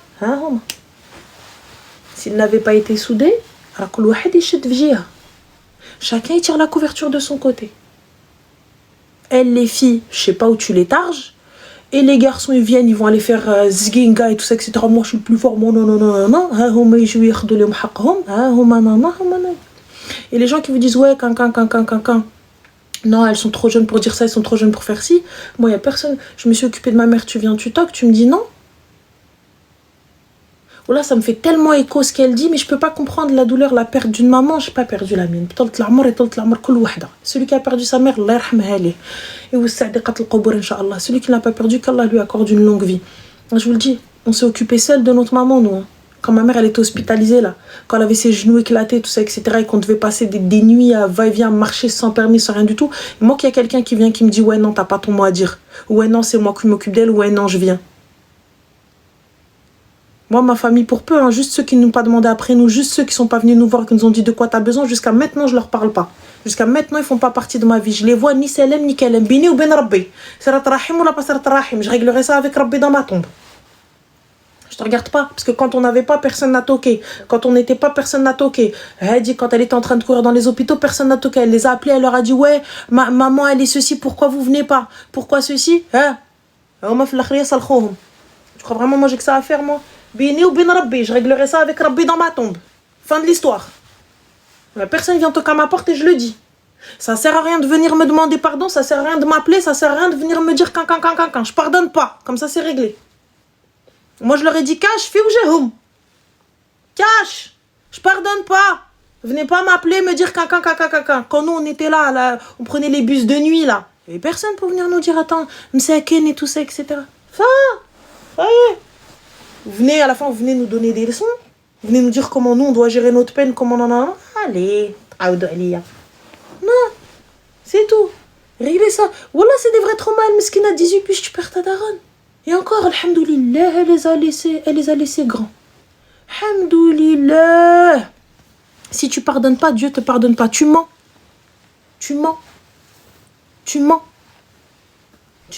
S'ils n'avaient pas été soudés, alors que le wahid vjiha. Chacun il tire la couverture de son côté. Elles, les filles, je sais pas où tu les targes. Et les garçons, ils viennent, ils vont aller faire zginga et tout ça, etc. Moi, je suis le plus fort. Moi, non. Et les gens qui vous disent, ouais, non, elles sont trop jeunes pour dire ça, elles sont trop jeunes pour faire ci. Moi, il n'y a personne. Je me suis occupée de ma mère, tu viens, tu toques, tu me dis non. Oh là, ça me fait tellement écho ce qu'elle dit, mais je peux pas comprendre la douleur, la perte d'une maman. J'ai pas perdu la mienne. Celui qui a perdu sa mère, Allah yarhamha li. Et celui qui l'a pas perdu, qu'Allah lui accorde une longue vie. Je vous le dis, on s'est occupé seul de notre maman, nous. Quand ma mère, elle était hospitalisée, là, quand elle avait ses genoux éclatés, tout ça, etc., et qu'on devait passer des nuits à va-et-vient, marcher sans permis, sans rien du tout. Et moi, qu'il y a quelqu'un qui vient, qui me dit, ouais, non, t'as pas ton mot à dire. Ouais, non, c'est moi qui m'occupe d'elle. Ouais, non, je viens. Moi, ma famille, pour peu, hein, juste ceux qui ne nous ont pas demandé après nous, juste ceux qui ne sont pas venus nous voir, qui nous ont dit de quoi tu as besoin, jusqu'à maintenant, je ne leur parle pas. Jusqu'à maintenant, ils ne font pas partie de ma vie. Je les vois ni Salem, ni Kalem. Bini ou Ben Rabbi. Sarat Rahim ou la pas Sarat Rahim. Je réglerai ça avec Rabbi dans ma tombe. Je ne te regarde pas. Parce que quand on n'avait pas, personne n'a toqué. Quand on n'était pas, personne n'a toqué. Hadi, quand elle était en train de courir dans les hôpitaux, personne n'a toqué. Elle les a appelés, elle leur a dit, ouais, maman, elle est ceci, pourquoi vous venez pas? Pourquoi ceci? Tu crois vraiment, moi, j'ai que ça à faire, moi? Bini ou bin Rabbi, je réglerai ça avec Rabbi dans ma tombe. Fin de l'histoire. Personne vient toquer à ma porte et je le dis. Ça sert à rien de venir me demander pardon, ça sert à rien de m'appeler, ça sert à rien de venir me dire quand. Je pardonne pas, comme ça c'est réglé. Moi je leur ai dit cash, fi ou j'ai cash, je pardonne pas. Venez pas m'appeler, me dire quand. Quand nous on était là, on prenait les bus de nuit là. Il y avait personne pour venir nous dire attends, m'saken et tout ça, etc. Vous venez, à la fin, vous venez nous donner des leçons. Vous venez nous dire comment nous, on doit gérer notre peine, comment on en a. Allez, non, c'est tout. Réglez ça. Wallah, c'est des vrais traumas. Elle meskina 18, puis tu perds ta daronne. Et encore, alhamdoulilah, elle les a laissés grands. Alhamdoulilah. Si tu pardonnes pas, Dieu te pardonne pas. Tu mens. Tu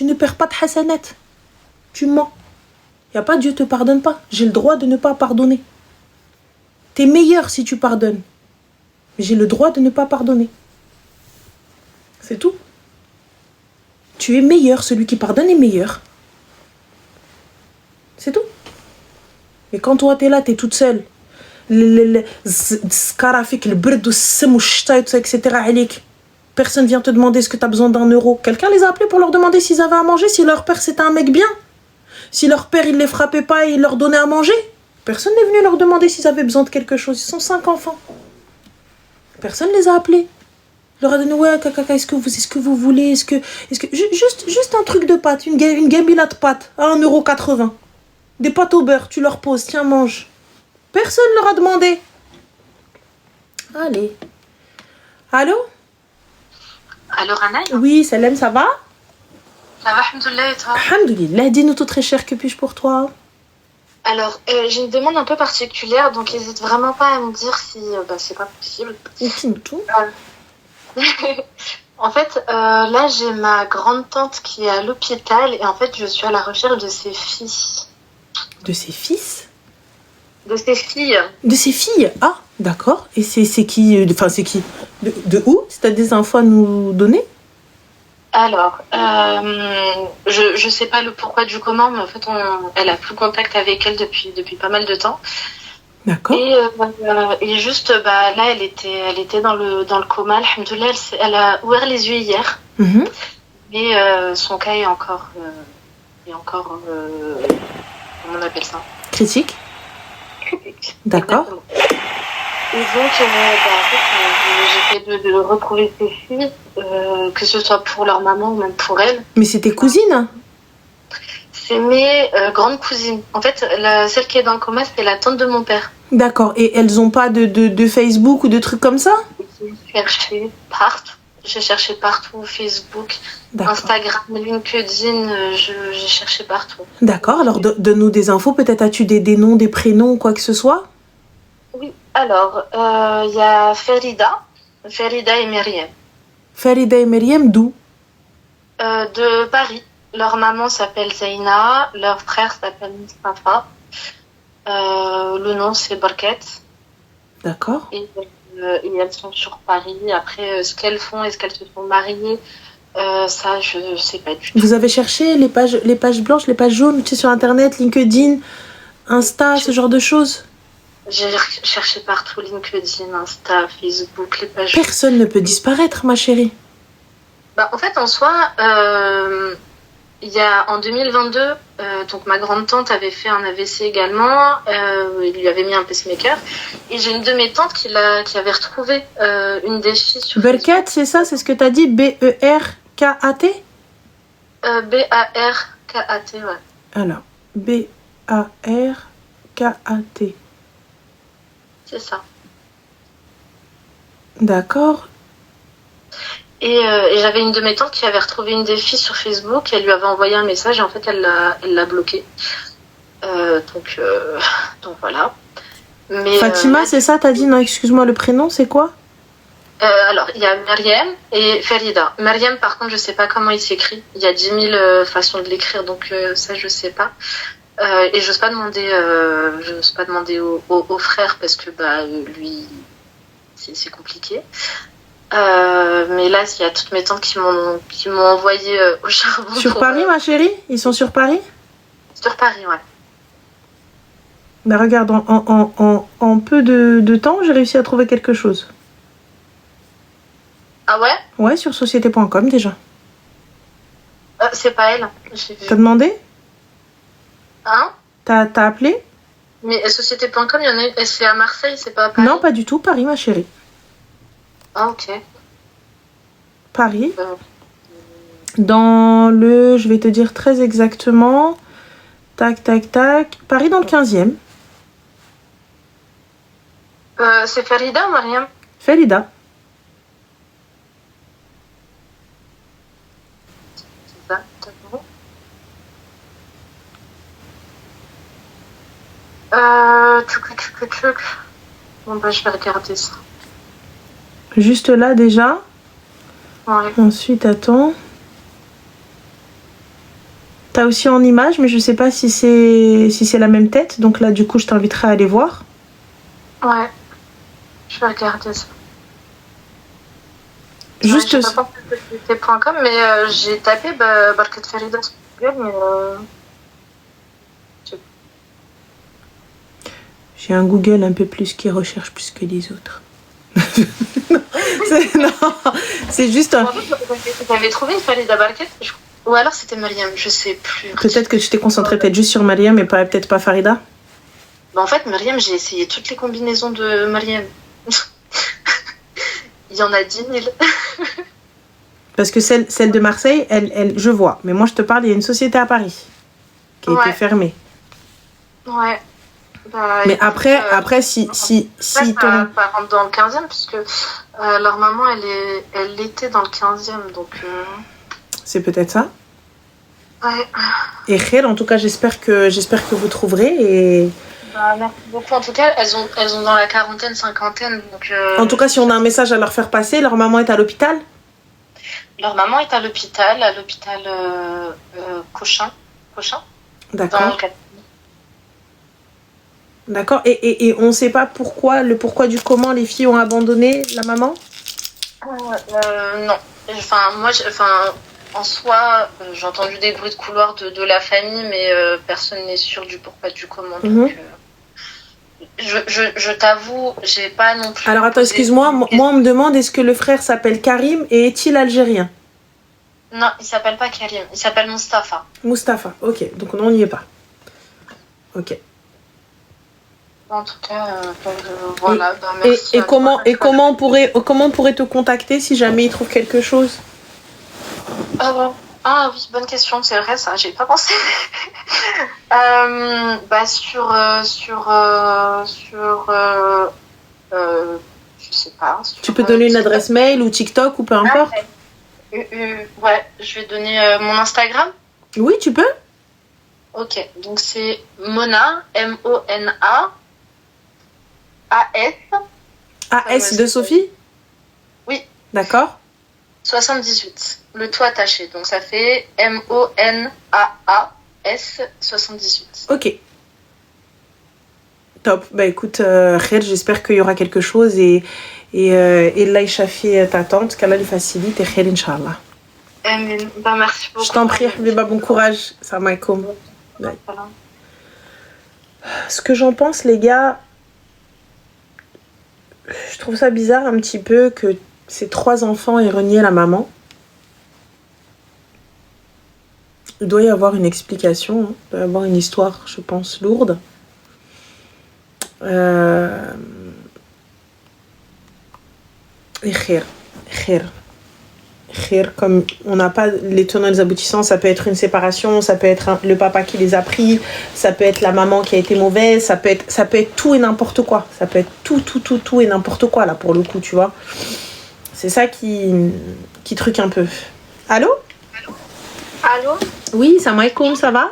ne perds pas de hasanat. Tu mens. Il n'y a pas Dieu te pardonne pas. J'ai le droit de ne pas pardonner. T'es meilleur si tu pardonnes. Mais j'ai le droit de ne pas pardonner. C'est tout. Tu es meilleur. Celui qui pardonne est meilleur. C'est tout. Mais quand toi t'es là, t'es toute seule. Personne vient te demander est-ce que t'as besoin d'1 €. Quelqu'un les a appelés pour leur demander s'ils avaient à manger, si leur père c'était un mec bien. Si leur père, il les frappait pas et il leur donnait à manger, personne n'est venu leur demander s'ils avaient besoin de quelque chose. Ils sont 5 enfants. Personne les a appelés. Il leur a donné, ouais, caca, est-ce que vous voulez, juste un truc de pâtes, une gambila de pâtes à 1,80 €. Des pâtes au beurre, tu leur poses, tiens, mange. Personne leur a demandé. Allez. Allô? Allô, Rana? Oui, Salem, ça va? Ça va, alhamdoulilah, et toi? Alhamdoulilah, dis-nous tout très cher, que puis-je pour toi? Alors, j'ai une demande un peu particulière, donc n'hésite vraiment pas à me dire si c'est pas possible. Dis-nous tout. En fait, là, j'ai ma grande-tante qui est à l'hôpital et en fait, je suis à la recherche de ses filles. De ses fils? De ses filles. De ses filles? Ah, d'accord. Et c'est qui? Enfin, c'est qui? De où? Si t'as des infos à nous donner? Alors, je sais pas le pourquoi du comment, mais en fait, elle a plus contact avec elle depuis pas mal de temps. D'accord. Et juste, bah, là, elle était dans le coma. Alhamdoulilah, elle a ouvert les yeux hier. Mhm. Mais son cas est encore, comment on appelle ça? Critique? Critique. D'accord. Exactement. Et donc, j'essaie de retrouver ses filles, que ce soit pour leur maman ou même pour elle. Mais c'est tes cousines? C'est mes grandes cousines. En fait, celle qui est dans le coma, c'est la tante de mon père. D'accord. Et elles ont pas de Facebook ou de trucs comme ça? J'ai cherché partout, Facebook, D'accord. Instagram, LinkedIn, j'ai cherché partout. D'accord. Alors, donne-nous des infos. Peut-être as-tu des noms, des prénoms, quoi que ce soit? Oui, alors, il y a Farida et Myriam. Farida et Myriam, d'où? De Paris. Leur maman s'appelle Zaina, leur frère s'appelle Mustafa. Le nom c'est Barket. D'accord. Et elles sont sur Paris. Après, ce qu'elles font, est-ce qu'elles se sont mariées, ça je sais pas du tout. Vous avez cherché les pages blanches, les pages jaunes, tu sais, sur Internet, LinkedIn, Insta, ce genre de choses? J'ai cherché partout, LinkedIn, Insta, Facebook, les pages. Personne ne peut disparaître, ma chérie. Bah, en fait, en soi, en 2022, donc ma grande-tante avait fait un AVC également, il lui avait mis un pacemaker, et j'ai une de mes tantes qui avait retrouvé une des filles sur Berkat, c'est ça? C'est ce que t'as dit? B-E-R-K-A-T? B-A-R-K-A-T, ouais. Alors, B-A-R-K-A-T. C'est ça. D'accord. Et j'avais une de mes tantes qui avait retrouvé une des filles sur Facebook, elle lui avait envoyé un message et en fait elle l'a bloqué. Donc voilà. Mais, Fatima, c'est ça? T'as dit? Non, excuse-moi, le prénom, c'est quoi? alors, il y a Myriam et Farida. Myriam, par contre, je sais pas comment il s'écrit. Il y a 10 000 façons de l'écrire, donc ça, je sais pas. Et j'ose pas demander au frère parce que bah lui, c'est compliqué. Mais là, il y a toutes mes tantes qui m'ont envoyé au charbon. Sur Paris, ma chérie? Ils sont sur Paris? Sur Paris, ouais. Bah regarde, en peu de temps, j'ai réussi à trouver quelque chose. Ah ouais? Ouais, sur société.com déjà. C'est pas elle. J'ai vu. T'as demandé? Hein? T'as appelé? Mais société.com, il y en a, c'est à Marseille, c'est pas à Paris? Non, pas du tout, Paris, ma chérie. Ah, ok. Paris. Dans le... Je vais te dire très exactement. Tac, tac, tac. Paris dans le 15e. C'est Farida ou Mariam? Farida. C'est ça, d'accord. Tchouk. Bon, bah, je vais regarder ça. Juste là déjà. Ouais. Ensuite, attends. T'as aussi en image, mais je sais pas si c'est la même tête. Donc là, du coup, je t'inviterai à aller voir. Ouais. Je vais regarder ça. Juste. Ouais, j'ai pas pensé que c'était .com, mais j'ai tapé Barkat Farida sur Google, mais j'ai un Google un peu plus qui recherche plus que les autres. C'est juste un... J'avais trouvé Farida Barkat, ou alors c'était Mariam, je sais plus. Peut-être que tu t'es concentré peut-être juste sur Mariam et peut-être pas Farida. Bah en fait, Mariam, j'ai essayé toutes les combinaisons de Mariam. Il y en a 10 000. Parce que celle de Marseille, elle, je vois. Mais moi, je te parle, il y a une société à Paris qui a été fermée. Ouais. Bah, mais écoute, après, si ça rentre dans le 15e, puisque leur maman, elle était dans le 15e, donc... C'est peut-être ça. Ouais. Et Khair, en tout cas, j'espère que vous trouverez. Bah, merci beaucoup. En tout cas, elles ont dans la quarantaine, cinquantaine. Donc, En tout cas, si on a un message à leur faire passer, leur maman est à l'hôpital? leur maman est à l'hôpital Cochin. Dans le D'accord. 4. D'accord. Et on ne sait pas pourquoi, le pourquoi du comment les filles ont abandonné la maman? Non. En soi, j'ai entendu des bruits de couloir de la famille, mais personne n'est sûr du pourquoi du comment. Donc, je t'avoue, j'ai pas non plus. Alors attends, excuse-moi, moi on me demande est-ce que le frère s'appelle Karim et est-il algérien? Non, il s'appelle pas Karim, il s'appelle Mustapha. Mustapha, ok, donc on n'y est pas. Ok. En tout cas, voilà. Merci Et comment on pourrait te contacter si jamais il trouve quelque chose? Ah oui, bonne question, c'est vrai ça, j'ai pas pensé. Je sais pas. Tu peux donner une adresse mail ou TikTok ou peu importe. Ouais, je vais donner mon Instagram. Oui, tu peux. Ok, donc c'est Mona, Mona, AS. AS de Sophie? Oui. D'accord. 78. Le tout attaché, donc ça fait MONAAS 78. Ok. Top. Bah écoute, Khair, j'espère qu'il y aura quelque chose et Allah Shafi ta tante, qu'Allah lui facilite et Khair, Inch'Allah. Amen. Bah merci beaucoup. Je t'en prie, Habiba, bon courage. Salam alaikum. Ouais. Ce que j'en pense, les gars, je trouve ça bizarre un petit peu que ces 3 enfants aient renié la maman. Il doit y avoir une explication, hein. Il doit y avoir une histoire, je pense, lourde. Et Khair, comme on n'a pas les tenants et les aboutissants, ça peut être une séparation, ça peut être le papa qui les a pris, ça peut être la maman qui a été mauvaise, ça peut être tout et n'importe quoi. Ça peut être tout et n'importe quoi, là, pour le coup, tu vois. C'est ça qui truque un peu. Allô? Allô? Oui, salam alaikum, ça va?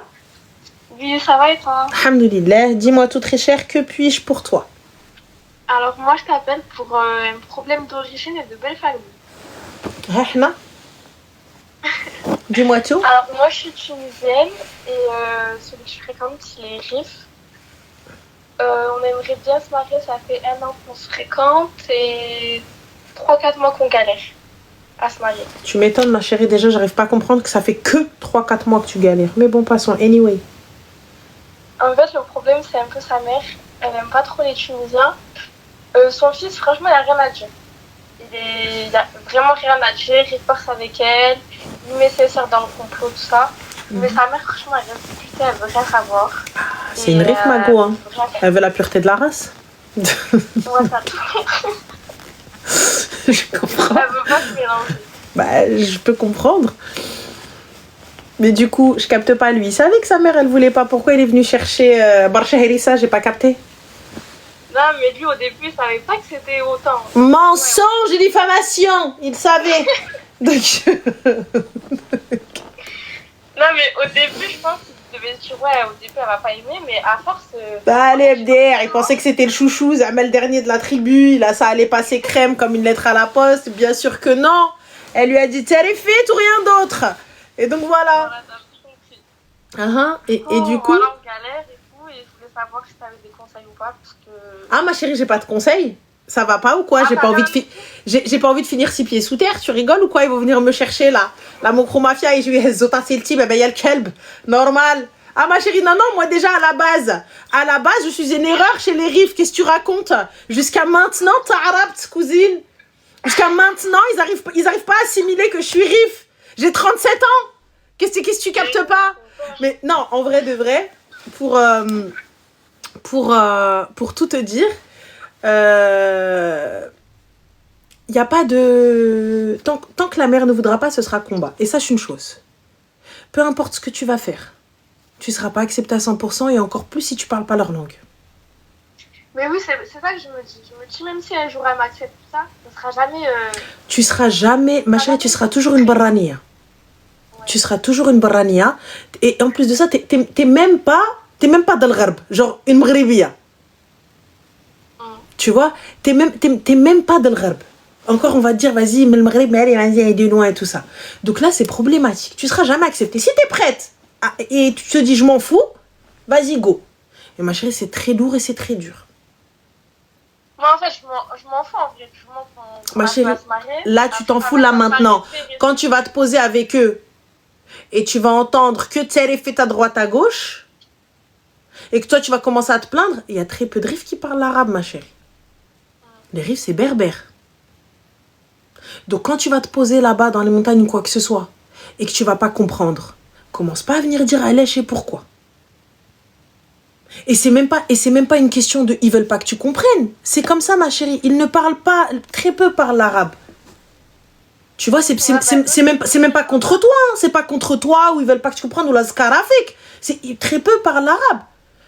Oui, ça va et toi? Alhamdoulilah. Dis-moi tout très cher, que puis-je pour toi? Alors moi je t'appelle pour un problème d'origine et de belle famille. Rahna? Dis-moi tout. Alors moi je suis tunisienne et celui que je fréquente il est RIF. On aimerait bien se marier, ça fait 1 an qu'on se fréquente et 3-4 mois qu'on galère à se marier. Tu m'étonnes ma chérie, déjà j'arrive pas à comprendre que ça fait que 3-4 mois que tu galères. Mais bon, passons, anyway. En fait le problème c'est un peu sa mère, elle aime pas trop les Tunisiens. Son fils franchement il a rien à dire. Il a vraiment rien à dire, il force avec elle, il met ses sœurs dans le complot, tout ça. Mais sa mère franchement elle reste discutée, elle veut rien savoir. C'est une riche mago, hein. Elle veut la pureté de la race. Ouais, ça tout. Je comprends. Elle veut pas se mélanger. Bah, je peux comprendre. Mais du coup, je capte pas lui. Il savait que sa mère, elle voulait pas. Pourquoi il est venu chercher Barcha Herissa? J'ai pas capté. Non, mais lui, au début, il savait pas que c'était autant. Mensonge et diffamation. Il savait. Donc... Non, mais au début, je pense qu'il devait se dire, ouais, au début, elle va pas aimer, mais à force... Bah, allez, MDR, il pensait que c'était le chouchou, Zamel le dernier de la tribu. Là, ça allait passer crème comme une lettre à la poste. Bien sûr que non. Elle lui a dit, t'es fait ou rien d'autre. Et donc, voilà. Et du coup... Voilà, on galère et tout, et je voulais savoir si t'avais des conseils ou pas, parce que... Ah, ma chérie, j'ai pas de conseils. Ça va pas ou quoi? J'ai pas envie de finir 6 pieds sous terre. Tu rigoles ou quoi? Ils vont venir me chercher là. La mocromafia et je vais zota c'est le type. Ben, y a le kelb. Normal. Ah, ma chérie, non, moi déjà à la base, je suis une erreur chez les rives. Qu'est-ce que tu racontes? Jusqu'à maintenant, t'as cousine. Jusqu'à maintenant, ils arrivent pas à assimiler que je suis rif. J'ai 37 ans. Qu'est-ce que tu captes pas? Mais non, en vrai de vrai, pour tout te dire, il n'y a pas de... Tant que la mère ne voudra pas, ce sera combat. Et sache une chose. Peu importe ce que tu vas faire, tu ne seras pas accepté à 100% et encore plus si tu ne parles pas leur langue. Mais oui, c'est ça que je me dis. Je me dis, même si un jour elle m'accepte tout ça, ce sera jamais... Tu seras jamais... Ma chérie, tu seras toujours une barrania. Ouais. Tu seras toujours une barrania. Et en plus de ça, t'es même pas T'es même pas dans le gharb, genre une Maghribiya. Tu vois, t'es même pas dans le gharb. Encore, on va te dire, vas-y, mais le Maghreb, mais allez, vas-y, elle est de loin et tout ça. Donc là, c'est problématique. Tu seras jamais accepté. Si t'es prête et tu te dis, je m'en fous, vas-y, go. Mais ma chérie, c'est très lourd et c'est très dur. Moi, en fait, je m'en fous, en vrai. Je m'en fous. Ma chérie, là, tu t'en fous là maintenant. Quand tu vas te poser avec eux et tu vas entendre que Tsarif fait à droite, à gauche, et que toi, tu vas commencer à te plaindre, il y a très peu de rifs qui parlent l'arabe, ma chérie. Les rifs, c'est berbère. Donc, quand tu vas te poser là-bas dans les montagnes ou quoi que ce soit, et que tu vas pas comprendre, commence pas à venir dire à lèche et pourquoi. Et c'est même pas une question de ils veulent pas que tu comprennes. C'est comme ça, ma chérie. Ils ne parlent pas, très peu parlent l'arabe. Tu vois, c'est même pas contre toi. Hein. C'est pas contre toi ou ils veulent pas que tu comprennes ou la scarafik. Très peu parlent l'arabe.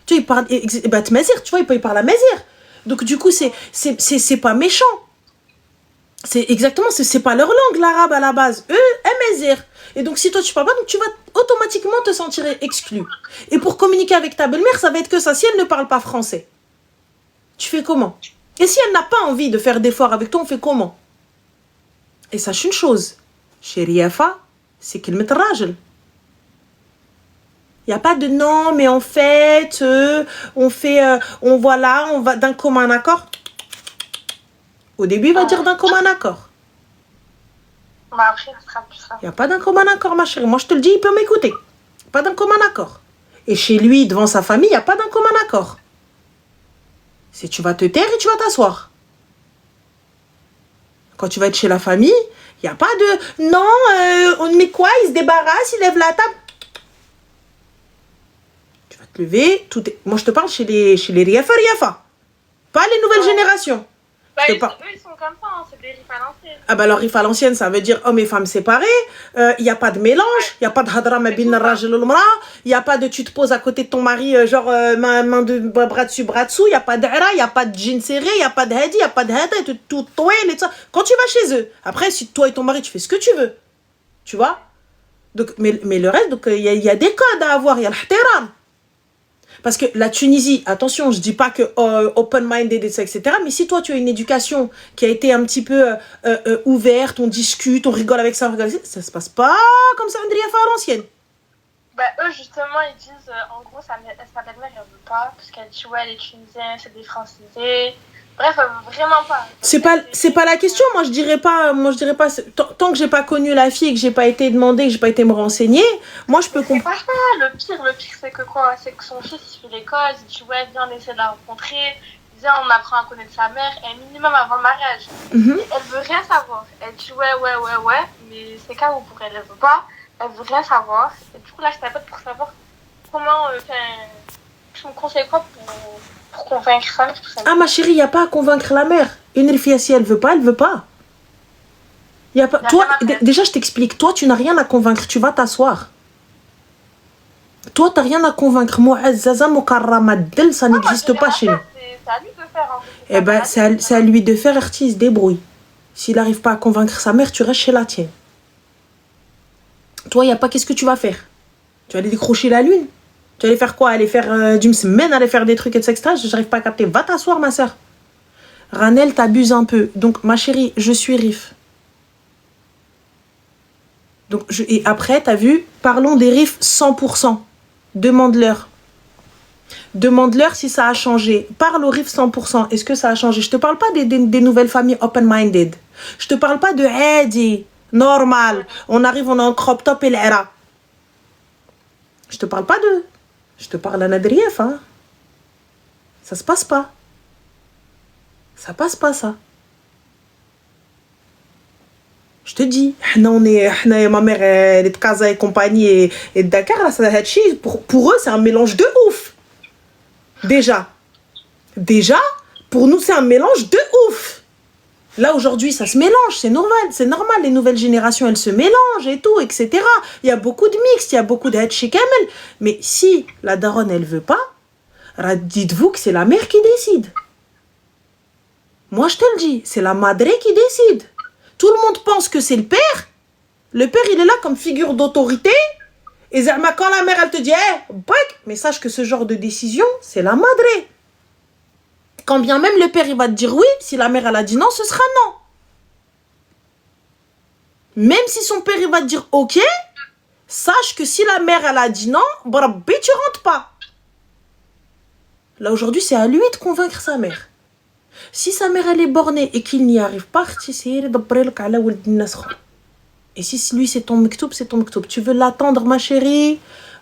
Tu vois, ils parlent, tu vois, ils parlent à Mazir. Donc, du coup, c'est pas méchant. C'est exactement, c'est pas leur langue, l'arabe à la base. Eux, Mazir. Et donc, si toi, tu parles pas, donc tu vas automatiquement te sentir exclu. Et pour communiquer avec ta belle-mère, ça va être que ça. Si elle ne parle pas français, tu fais comment? Et si elle n'a pas envie de faire d'efforts avec toi, on fait comment? Et sache une chose, chez Riafa, c'est qu'il met rajel. Il n'y a pas de non, mais en fait, on va d'un commun accord. Au début, il va dire d'un commun accord. Après, ça sera plus ça. Il n'y a pas d'un commun accord, ma chérie. Moi, je te le dis, il peut m'écouter. Pas d'un commun accord. Et chez lui, devant sa famille, il n'y a pas d'un commun accord. C'est tu vas te taire et tu vas t'asseoir. Quand tu vas être chez la famille, il n'y a pas de non, on met quoi, il se débarrasse, il lève la table. Tu vas te lever. Moi, je te parle chez les Riafa. Pas les nouvelles générations. Eux, ils sont comme ça, hein, c'est des rifs à l'ancienne. Ah bah alors, rif à l'ancienne, ça veut dire hommes et femmes séparés. Il n'y a pas de mélange. Il n'y a pas de hadra ma bin rajel al mra. Il n'y a pas de tu te poses à côté de ton mari, bras dessus, bras dessous. Il n'y a pas d'ara, il n'y a pas de jean serré, il n'y a pas de hadi, il n'y a pas de hada, tout et tout ça. Quand tu vas chez eux, après, si toi et ton mari, tu fais ce que tu veux. Tu vois? Donc, mais le reste, donc il y a des codes à avoir, il y a l'ihtiram. Parce que la Tunisie, attention, je dis pas que open-minded, etc. Mais si toi, tu as une éducation qui a été un petit peu ouverte, on discute, on rigole avec ça, ça se passe pas comme ça, Andrea, à l'ancienne. Bah, eux, justement, ils disent, en gros, sa belle-mère, elle veut pas, parce qu'elle dit, ouais, les Tunisiens, c'est des francisés. Bref, elle veut vraiment pas. C'est pas la question. Moi, je dirais pas, tant que j'ai pas connu la fille, que j'ai pas été demandée, que j'ai pas été me renseigner, moi, je peux comprendre. C'est pas ça, le pire, c'est que quoi? C'est que son fils, il fait l'école, il dit, ouais, viens, on essaie de la rencontrer. Viens, on apprend à connaître sa mère, un minimum avant le mariage. Et elle veut rien savoir. Elle dit, ouais, mais c'est cas où pour elle, elle veut pas. Elle veut rien savoir. Et du coup, là, je t'appelle pour savoir comment, tu me conseilles quoi pour convaincre sa mère, tout ça. Ah, ma chérie, il n'y a pas à convaincre la mère. Une fille, si elle veut pas, elle veut pas. Y a pas... Toi, déjà, je t'explique. Toi, tu n'as rien à convaincre. Tu vas t'asseoir. Toi, tu n'as rien à convaincre. Mu'azzaza mukarrama del, ça n'existe pas chez nous. C'est à lui de faire. En fait. Eh ben, c'est à lui de faire. Artiste, débrouille. S'il n'arrive pas à convaincre sa mère, tu restes chez la tienne. Toi, il n'y a pas. Qu'est-ce que tu vas faire? Tu vas aller décrocher la lune? Tu vas aller faire quoi? Aller faire du semaine, aller faire des trucs, etc. Je n'arrive pas à capter. Va t'asseoir, ma soeur. Ranel, t'abuses un peu. Donc, ma chérie, je suis rif. Donc, et après, t'as vu, parlons des rifs 100%. Demande-leur. Demande-leur si ça a changé. Parle au rif 100%. Est-ce que ça a changé? Je te parle pas des nouvelles familles open-minded. Je te parle pas de Hadi, normal. On arrive, on est en crop top et l'era. Je te parle pas de... Je te parle à Nadrief, hein. Ça se passe pas. Ça passe pas, ça. Je te dis, ma mère, elle est de Casa et compagnie et de Dakar, là, ça pour eux, c'est un mélange de ouf. Déjà, pour nous, c'est un mélange de ouf. Là, aujourd'hui, ça se mélange, c'est normal. Les nouvelles générations, elles se mélangent et tout, etc. Il y a beaucoup de mix, il y a beaucoup de chez Kamel. Mais si la daronne, elle veut pas, dites-vous que c'est la mère qui décide. Moi, je te le dis, c'est la madre qui décide. Tout le monde pense que c'est le père. Le père, il est là comme figure d'autorité. Et zama, quand la mère, elle te dit, mais sache que ce genre de décision, c'est la madre. Quand bien même le père, il va te dire oui, si la mère, elle a dit non, ce sera non. Même si son père, il va te dire ok, sache que si la mère, elle a dit non, barabbi, tu rentres pas. Là, aujourd'hui, c'est à lui de convaincre sa mère. Si sa mère, elle est bornée et qu'il n'y arrive pas, et si lui, c'est ton mektoub, c'est ton mektoub. Tu veux l'attendre, ma chérie?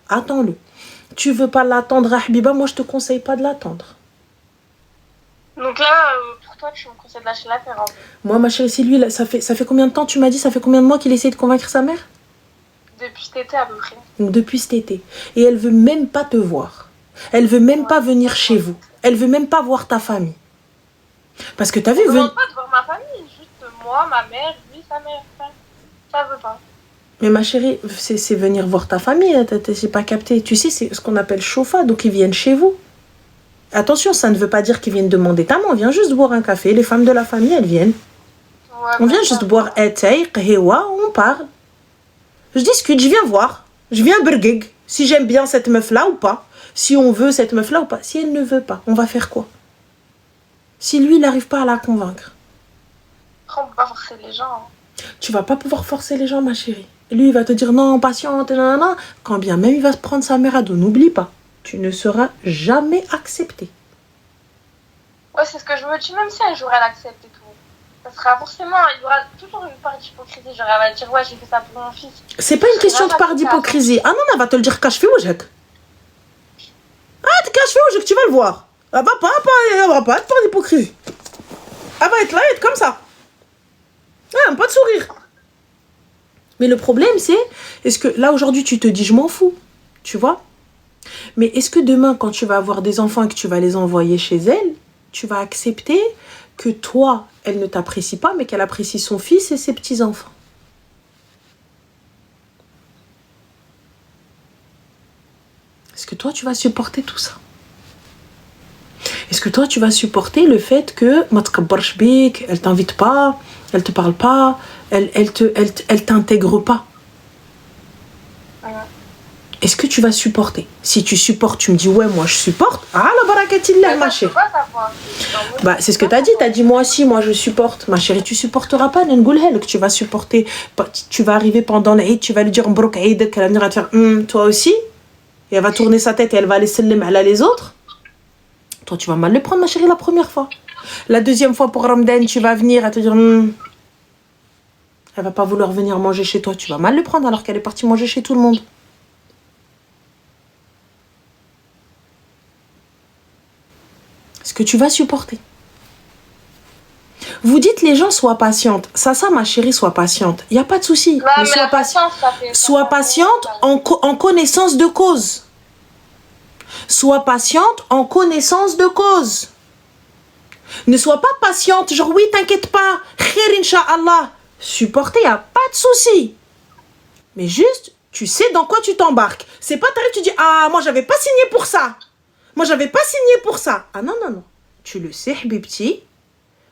Attends-le. Tu veux pas l'attendre, Habiba? Moi, je te conseille pas de l'attendre. Donc là, pour toi, tu me conseilles de lâcher l'affaire. Moi, ma chérie, c'est lui, là, ça fait combien de temps, tu m'as dit, ça fait combien de mois qu'il essaie de convaincre sa mère? Depuis cet été, à peu près. Donc, depuis cet été. Et elle veut même pas te voir. Elle veut même pas venir chez vous. Elle veut même pas voir ta famille. Parce que t'as vu... Je ne demande pas de voir ma famille, juste moi, ma mère, lui, sa mère. Ça veut pas. Mais ma chérie, c'est venir voir ta famille, c'est pas capté. Tu sais, c'est ce qu'on appelle chauffa, donc ils viennent chez vous. Attention, ça ne veut pas dire qu'ils viennent demander ta main, on vient juste boire un café. Les femmes de la famille, elles viennent. Ouais, on vient juste boire etay, qhewa, on parle. Je discute, je viens voir. Je viens bergig. Si j'aime bien cette meuf-là ou pas. Si on veut cette meuf-là ou pas. Si elle ne veut pas, on va faire quoi? Si lui, il n'arrive pas à la convaincre. Après, on peut pas forcer les gens. Tu vas pas pouvoir forcer les gens, ma chérie. Lui, il va te dire non, patiente, nanana. Quand bien même il va se prendre sa mère à dos. N'oublie pas, tu ne seras jamais accepté. Ouais, c'est ce que je me dis, même si un jour elle accepte et tout. Ça sera forcément, il y aura toujours une part d'hypocrisie. Genre, elle va dire, ouais, j'ai fait ça pour mon fils. C'est pas une question de part d'hypocrisie. Ah non, elle va te le dire, cache fais wajhak. Ah, tu caches fais wajhak, tu vas le voir. Elle va pas être part d'hypocrisie. Elle va être là, être comme ça. Ah, pas de sourire. Mais le problème, c'est, est-ce que là, aujourd'hui, tu te dis, je m'en fous, tu vois? Mais est-ce que demain, quand tu vas avoir des enfants et que tu vas les envoyer chez elle, tu vas accepter que toi, elle ne t'apprécie pas, mais qu'elle apprécie son fils et ses petits-enfants? Est-ce que toi, tu vas supporter tout ça? Est-ce que toi, tu vas supporter le fait que elle t'invite pas, elle te parle pas, elle t'intègre pas? Est-ce que tu vas supporter? Si tu supportes, tu me dis ouais, moi je supporte. Ah la barakatillah, ma chérie. Bah c'est ce que t'as dit. T'as dit moi aussi, moi je supporte. Ma chérie, tu supporteras pas. Que tu vas supporter. Tu vas arriver pendant l'Aïd, tu vas lui dire Mbrouk Aïd, qu'elle va venir à te faire toi aussi. Et elle va tourner sa tête et elle va laisser les autres. Toi, tu vas mal le prendre, ma chérie, la première fois. La deuxième fois pour Ramadan, tu vas venir à te dire elle va pas vouloir venir manger chez toi. Tu vas mal le prendre alors qu'elle est partie manger chez tout le monde. Est-ce que tu vas supporter? Vous dites les gens soient patientes. Ça, ma chérie, sois patiente. Il n'y a pas de souci. Mais sois patiente. Sois patiente en connaissance de cause. Sois patiente en connaissance de cause. Ne sois pas patiente, genre oui, t'inquiète pas. Khair, incha'Allah. Supporter, il n'y a pas de souci. Mais juste, tu sais dans quoi tu t'embarques. C'est pas t'arrives, tu dis ah, moi, j'avais pas signé pour ça. Moi, j'avais pas signé pour ça. Ah non. Tu le sais, Habibti.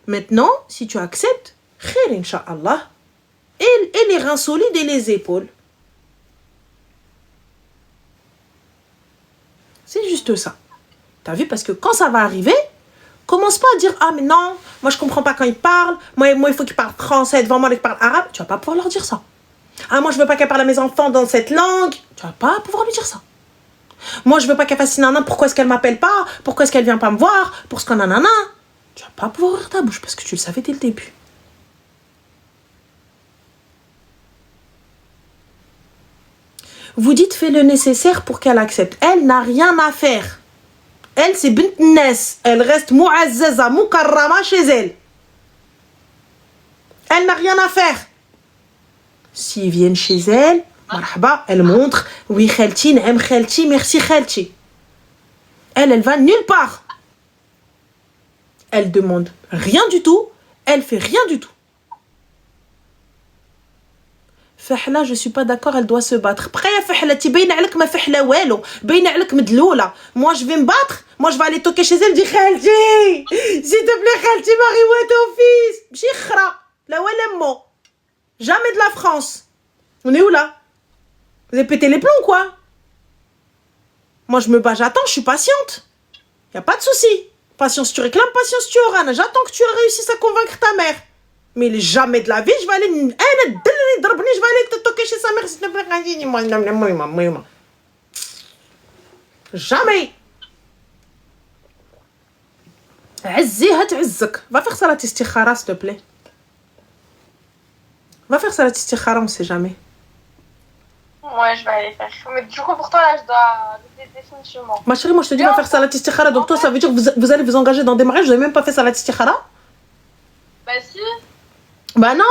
Maintenant, si tu acceptes, khair, incha'Allah. Et les reins solides et les épaules. C'est juste ça. T'as vu? Parce que quand ça va arriver, commence pas à dire ah mais non, moi je comprends pas quand ils parlent. Moi il faut qu'ils parlent français devant moi, qu'ils parlent arabe. Tu vas pas pouvoir leur dire ça. Ah moi je veux pas qu'elle parle à mes enfants dans cette langue. Tu vas pas pouvoir lui dire ça. Moi je veux pas qu'elle fasse nanana. Pourquoi est-ce qu'elle m'appelle pas? Pourquoi est-ce qu'elle vient pas me voir? Pour ce qu'on a nanana. Tu vas pas pouvoir ouvrir ta bouche parce que tu le savais dès le début. Vous dites fais le nécessaire pour qu'elle accepte. Elle n'a rien à faire. Elle, c'est bint Nes. Elle reste mu'azzaza, mukarrama chez elle. Elle n'a rien à faire. S'ils viennent chez elle, marhaba, elle montre oui, khalti, n'aime khalti, merci khalti. Elle va nulle part. Elle demande rien du tout. Elle fait rien du tout. Fahla, je suis pas d'accord, elle doit se battre. Moi, je vais me battre. Moi, je vais aller toquer chez elle. Dis, Khalti, s'il te plaît, Khalti, Marie, où est ton fils? Bchikhra, là où elle est mot. Jamais de la France. On est où là? Vous avez pété les plombs, quoi. Moi, je me bats, j'attends, je suis patiente. Y a pas de souci. Patience, tu réclames, patience, tu auras. J'attends que tu réussisses à convaincre ta mère. Mais jamais de la vie, je vais aller... Je vais aller te toquer chez sa mère, s'il te plaît. Jamais. Va faire ça la istikhara, s'il te plaît. Va faire ça la istikhara, on sait jamais. Ouais, je vais aller faire. Mais du coup, pour toi, là, je dois définitivement. Ma chérie, moi je te dis, va faire salat istikhara. Donc toi, ça veut dire que vous allez vous engager dans des mariages, vous n'avez même pas fait salat istikhara? Bah si. Bah non.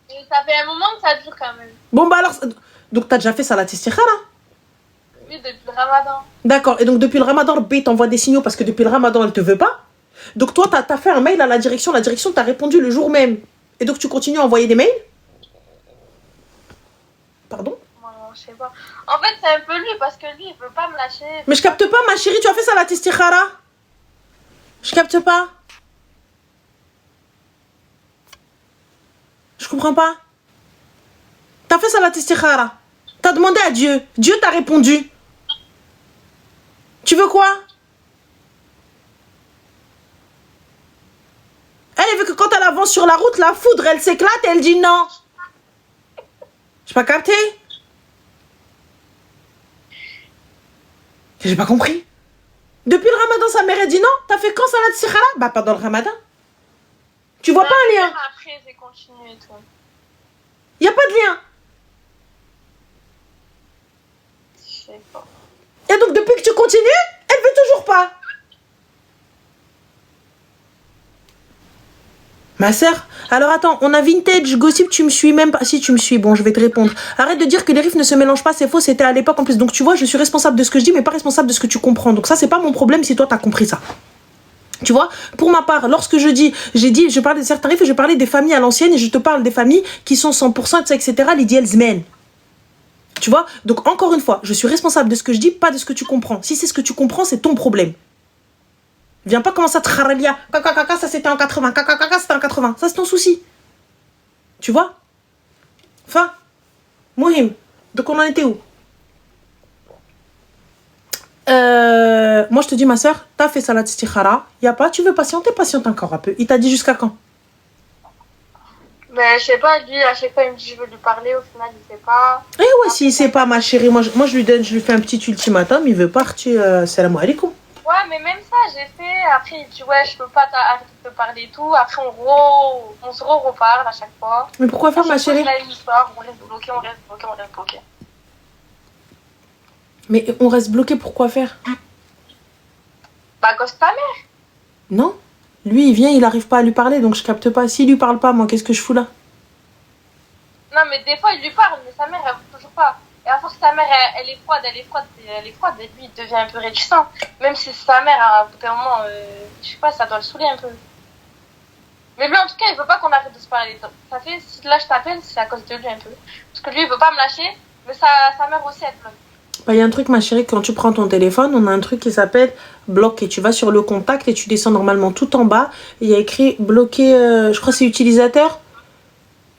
Et ça fait un moment que ça dure quand même. Bon bah alors, donc t'as déjà fait salat istikhara? Oui, depuis le ramadan. D'accord, et donc depuis le ramadan, le B t'envoie des signaux parce que depuis le ramadan, elle te veut pas. Donc toi, t'as fait un mail à la direction t'a répondu le jour même. Et donc tu continues à envoyer des mails? Pardon? Je sais pas. En fait, c'est un peu lui parce que lui, il veut pas me lâcher. Mais je capte pas, ma chérie, tu as fait salat istikhara? Je capte pas. Je comprends pas. T'as fait salat istikhara. T'as demandé à Dieu. Dieu t'a répondu. Tu veux quoi? Elle veut que quand elle avance sur la route, la foudre, elle s'éclate et elle dit non. J'ai pas capté? J'ai pas compris. Depuis le ramadan, sa mère a dit non. T'as fait quand salat istikhara? Bah pendant le ramadan. Tu vois pas un lien? Après, j'ai continué et tout. Y a pas de lien. Je sais pas. Et donc depuis que tu continues, elle veut toujours pas. Ma sœur, alors attends, on a Vintage, Gossip, tu me suis même pas. Si tu me suis, bon, je vais te répondre. Arrête de dire que les riffs ne se mélangent pas, c'est faux, c'était à l'époque en plus. Donc tu vois, je suis responsable de ce que je dis, mais pas responsable de ce que tu comprends. Donc ça, c'est pas mon problème si toi, t'as compris ça. Tu vois, pour ma part, lorsque je parlais de certains riffs et je parlais des familles à l'ancienne et je te parle des familles qui sont 100%, etc., l'idéal zmen. Tu vois, donc encore une fois, je suis responsable de ce que je dis, pas de ce que tu comprends. Si c'est ce que tu comprends, c'est ton problème. Viens pas commencer à te kharalia. Kaka, ça c'était en 80. Kaka, c'était en 80. Ça c'est ton souci. Tu vois? Enfin, Mohim. Donc on en était où? Moi je te dis ma soeur, t'as fait salat istikhara. Y a pas, tu veux patienter, patiente encore un peu. Il t'a dit jusqu'à quand? Mais je sais pas, lui à chaque fois il me dit je veux lui parler, au final il sait pas. Eh ouais, s'il sait pas ma chérie, moi je lui fais un petit ultimatum, il veut partir. Salam alaikum. Ouais, mais même ça, j'ai fait. Après, il dit, ouais, je peux pas arrêter de te parler et tout. Après, on se reparle à chaque fois. Mais pourquoi faire, ma chérie? On histoire, on reste bloqué. Mais on reste bloqué, pourquoi faire? Bah, à cause de ta mère. Non. Lui, il vient, il arrive pas à lui parler, donc je capte pas. S'il lui parle pas, moi, qu'est-ce que je fous là? Non, mais des fois, il lui parle, mais sa mère, elle veut toujours pas. Et à force, sa mère, elle est froide, et lui, il devient un peu réticent. Même si sa mère, à un bout d'un moment, je sais pas, ça doit le saouler un peu. Mais lui, en tout cas, il veut pas qu'on arrête de se parler. Ça fait, si là, je t'appelle, c'est à cause de lui un peu. Parce que lui, il veut pas me lâcher, mais sa mère aussi, elle bloque. Bah, y a un truc, ma chérie, quand tu prends ton téléphone, on a un truc qui s'appelle bloquer. Tu vas sur le contact et tu descends normalement tout en bas. Il y a écrit bloquer, je crois que c'est utilisateur,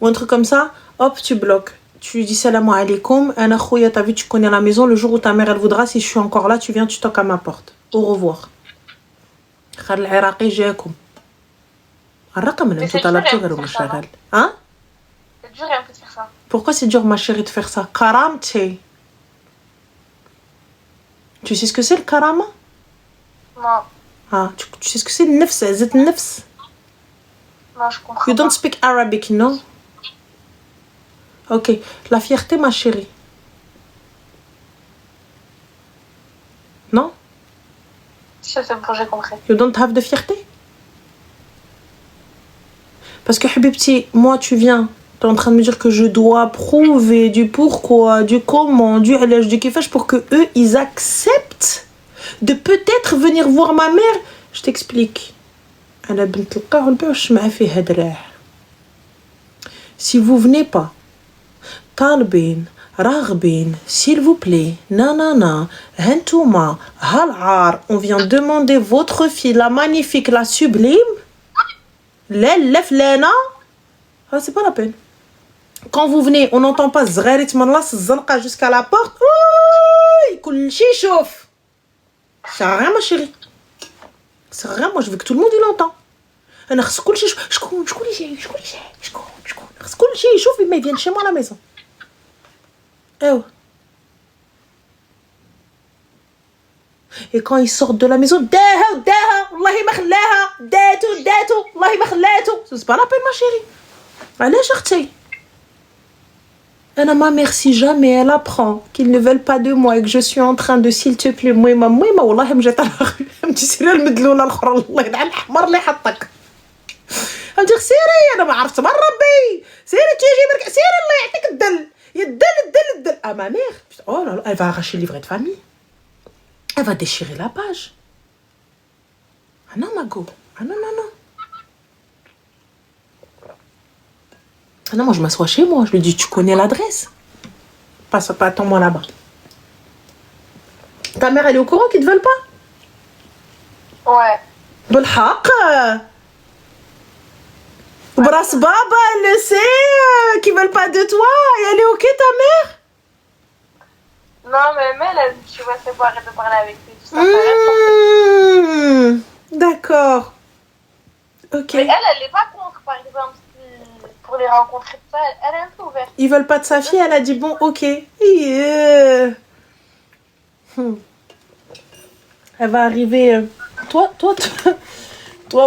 ou un truc comme ça. Hop, tu bloques. Tu dis salam alaikum, ana khouya, t'as vu, tu connais la maison, le jour où ta mère elle voudra, si je suis encore là, tu viens, tu toques à ma porte. Au revoir. Khal al-Iraqi jaakum. الرقم اللي انتو طلبتوه غير مشغل. Hein? C'est dur un peu de faire ça. Pourquoi c'est dur, ma chérie, de faire ça? Karamti. Tu sais ce que c'est le karama? Non. Ah, tu sais ce que c'est le nefs, zet nefs? Non, je comprends. You don't speak Arabic, no? Ok, la fierté, ma chérie. Non? C'est bon, j'ai compris. You don't have de fierté? Parce que, Habibti, moi, tu viens, t'es en train de me dire que je dois prouver du pourquoi, du comment, du halaj, du kiffage pour que eux, ils acceptent de peut-être venir voir ma mère. Je t'explique. Si vous venez pas, طالبين راغبين s'il vous plaît nanana hentouma hal'ar, on vient demander votre fille la magnifique, la sublime l'elef lena, ah, c'est pas la peine. Quand vous venez, on n'entend pas zgharit manlas zanqa jusqu'à la porte. Ouh, kulchi chauffe. Ça sert à rien, ma chérie. Ça sert à rien, moi je veux que tout le monde il entend. انا خص كلشي شكون اللي جاي شكون خص كلشي يشوف ما يفين chez moi à la maison. ايوا. Et quand ils sortent de la maison, داها والله ما خلاها داتو والله ما خلاتو. C'est pas la peine, ma chérie. علاش اختي؟ ma mère, si jamais elle apprend qu'ils ne veulent pas de moi et que je suis en train de, s'il te plaît, moi, والله me jette à la rue. Elle me dit, سيري المدلولة الأخرى الله يلعن الحمار اللي حطك. Elle me dit, سيري أنا ما عرفت من ربي. سيري تيجي برك سيري الله يعطيك الدل. الدل. Ah, ma mère, oh là là, elle va arracher le livret de famille. Elle va déchirer la page. Ah non, Mago. Ah non. Ah non, moi je m'assois chez moi, je lui dis tu connais l'adresse. Passe pas, attends-moi là-bas. Ta mère elle est au courant qu'ils te veulent pas? Ouais. Belhaq. Bras Baba, elle le sait qu'ils veulent pas de toi et elle est ok ta mère? Non mais elle tu vois c'est pour arrêter de parler avec lui tout ça. D'accord. Ok. Mais elle est pas contre par exemple. Pour les rencontrer, tout ça, elle est un peu ouverte. Ils veulent pas de sa fille, elle a dit bon, ok. Elle va arriver. Toi,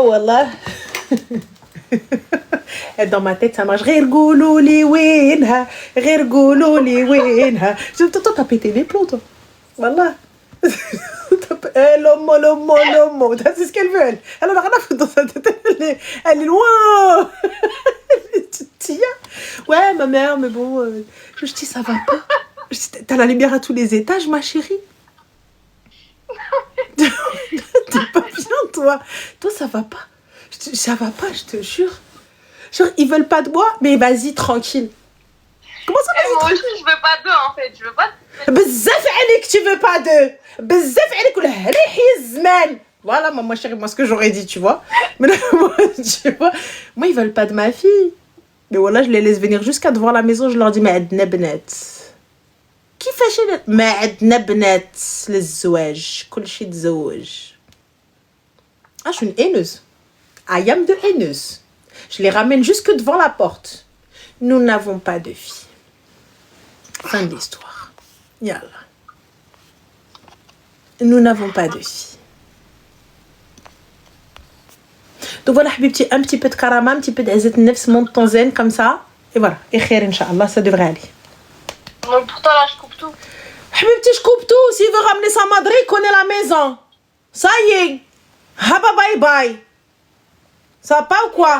wallah. Elle dans ma tête, ça marche. Toi, t'as pété les plombs, toi. Wallah. L'homme. C'est ce qu'elle veut, elle. Elle en a rien à foutre dans sa tête. Elle est loin. Ouais, ma mère, mais bon, je dis, ça va pas. T'as la lumière à tous les étages, ma chérie. T'es pas bien, toi. Toi, ça va pas. Ça va pas, je te jure. Genre, ils veulent pas de moi, mais vas-y, tranquille. Comment ça, vas-y, moi aussi, je veux pas d'eux, en fait. Je veux pas de... بزاف عليك tu veux pas d'eux. بزاف عليك ولا ريحي الزمان. Voilà, moi chérie, moi ce que j'aurais dit, tu vois. Mais là, moi, tu vois, moi ils veulent pas de ma fille. Mais voilà, je les laisse venir jusqu'à devant la maison, je leur dis, mais عندنا بنات. كيفاش ما عندنا بنات للزواج كل شيء تزوج. Ah, je suis une haineuse. I am de haineuse. Je les ramène jusque devant la porte. Nous n'avons pas de fille. Fin de l'histoire. Yallah. Nous n'avons pas de fille. Donc voilà, Habibti, un petit peu de karama, un petit peu d'azet nefs, monte ton zen comme ça. Et voilà. Et khair, Inch'Allah, ça devrait aller. Donc pourtant là, je coupe tout. Habibti, je coupe tout. S'il veut ramener sa madre, connaît la maison. Ça y est. Haba bye bye. Ça va pas ou quoi?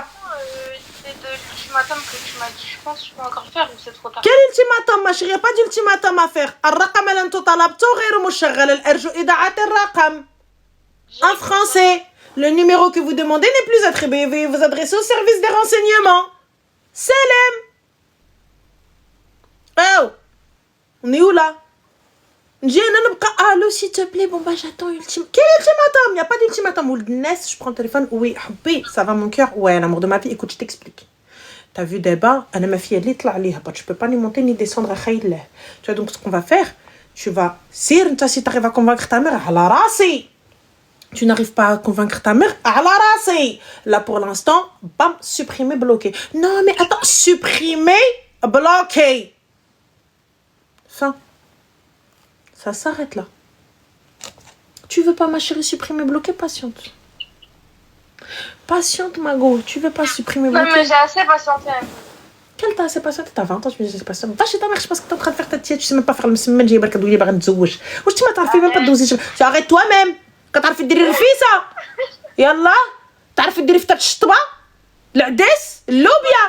C'est de l'ultimatum que tu m'as dit. Je pense que je peux encore le faire ou c'est trop tard. Quel ultimatum, ma chérie? Il n'y a pas d'ultimatum à faire. الرقم اللي انتو طلبتو غير مشغل. الأرجو إذاعة الرقم. En français, le numéro que vous demandez n'est plus attribué. Veuillez vous adresser au service des renseignements. Salam. Oh, on est où là? Allô, s'il te plaît. Bon, bah, j'attends ultimatum. Quel ultimatum? Il n'y a pas d'ultimatum. Je prends le téléphone. Oui, ça va mon cœur. Ouais, l'amour de ma vie. Écoute, je t'explique. T'as vu d'abord, ma fille, elle est là. Je peux pas ni monter ni descendre à Khaïla. Tu vois, donc, ce qu'on va faire, tu vas. Si tu arrives à convaincre ta mère, à la race. Tu n'arrives pas à convaincre ta mère, à la race. Là, pour l'instant, bam, supprimer, bloquer. Non, mais attends, supprimer, bloquer. Fin. Ça s'arrête là. Tu veux pas, ma chérie, supprimer, bloquer, patiente. Patiente, Mago. Tu veux pas supprimer, bloquer? Non, mais j'ai assez patienté un peu. Quelle t'as assez patiente? T'as 20 ans, tu me dis assez patiente. Va chez ta mère, je pense que t'es en train de faire ta tiède. Tu sais même pas faire le semaine, j'ai barka douille, barka tzouj. Ou tu m'as fait même pas de doser. Tu arrêtes toi-même. Quand t'as fait des rifisa. Yallah. T'as fait des rifta de ch'tba. L'adès. L'obia.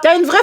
T'as une vraie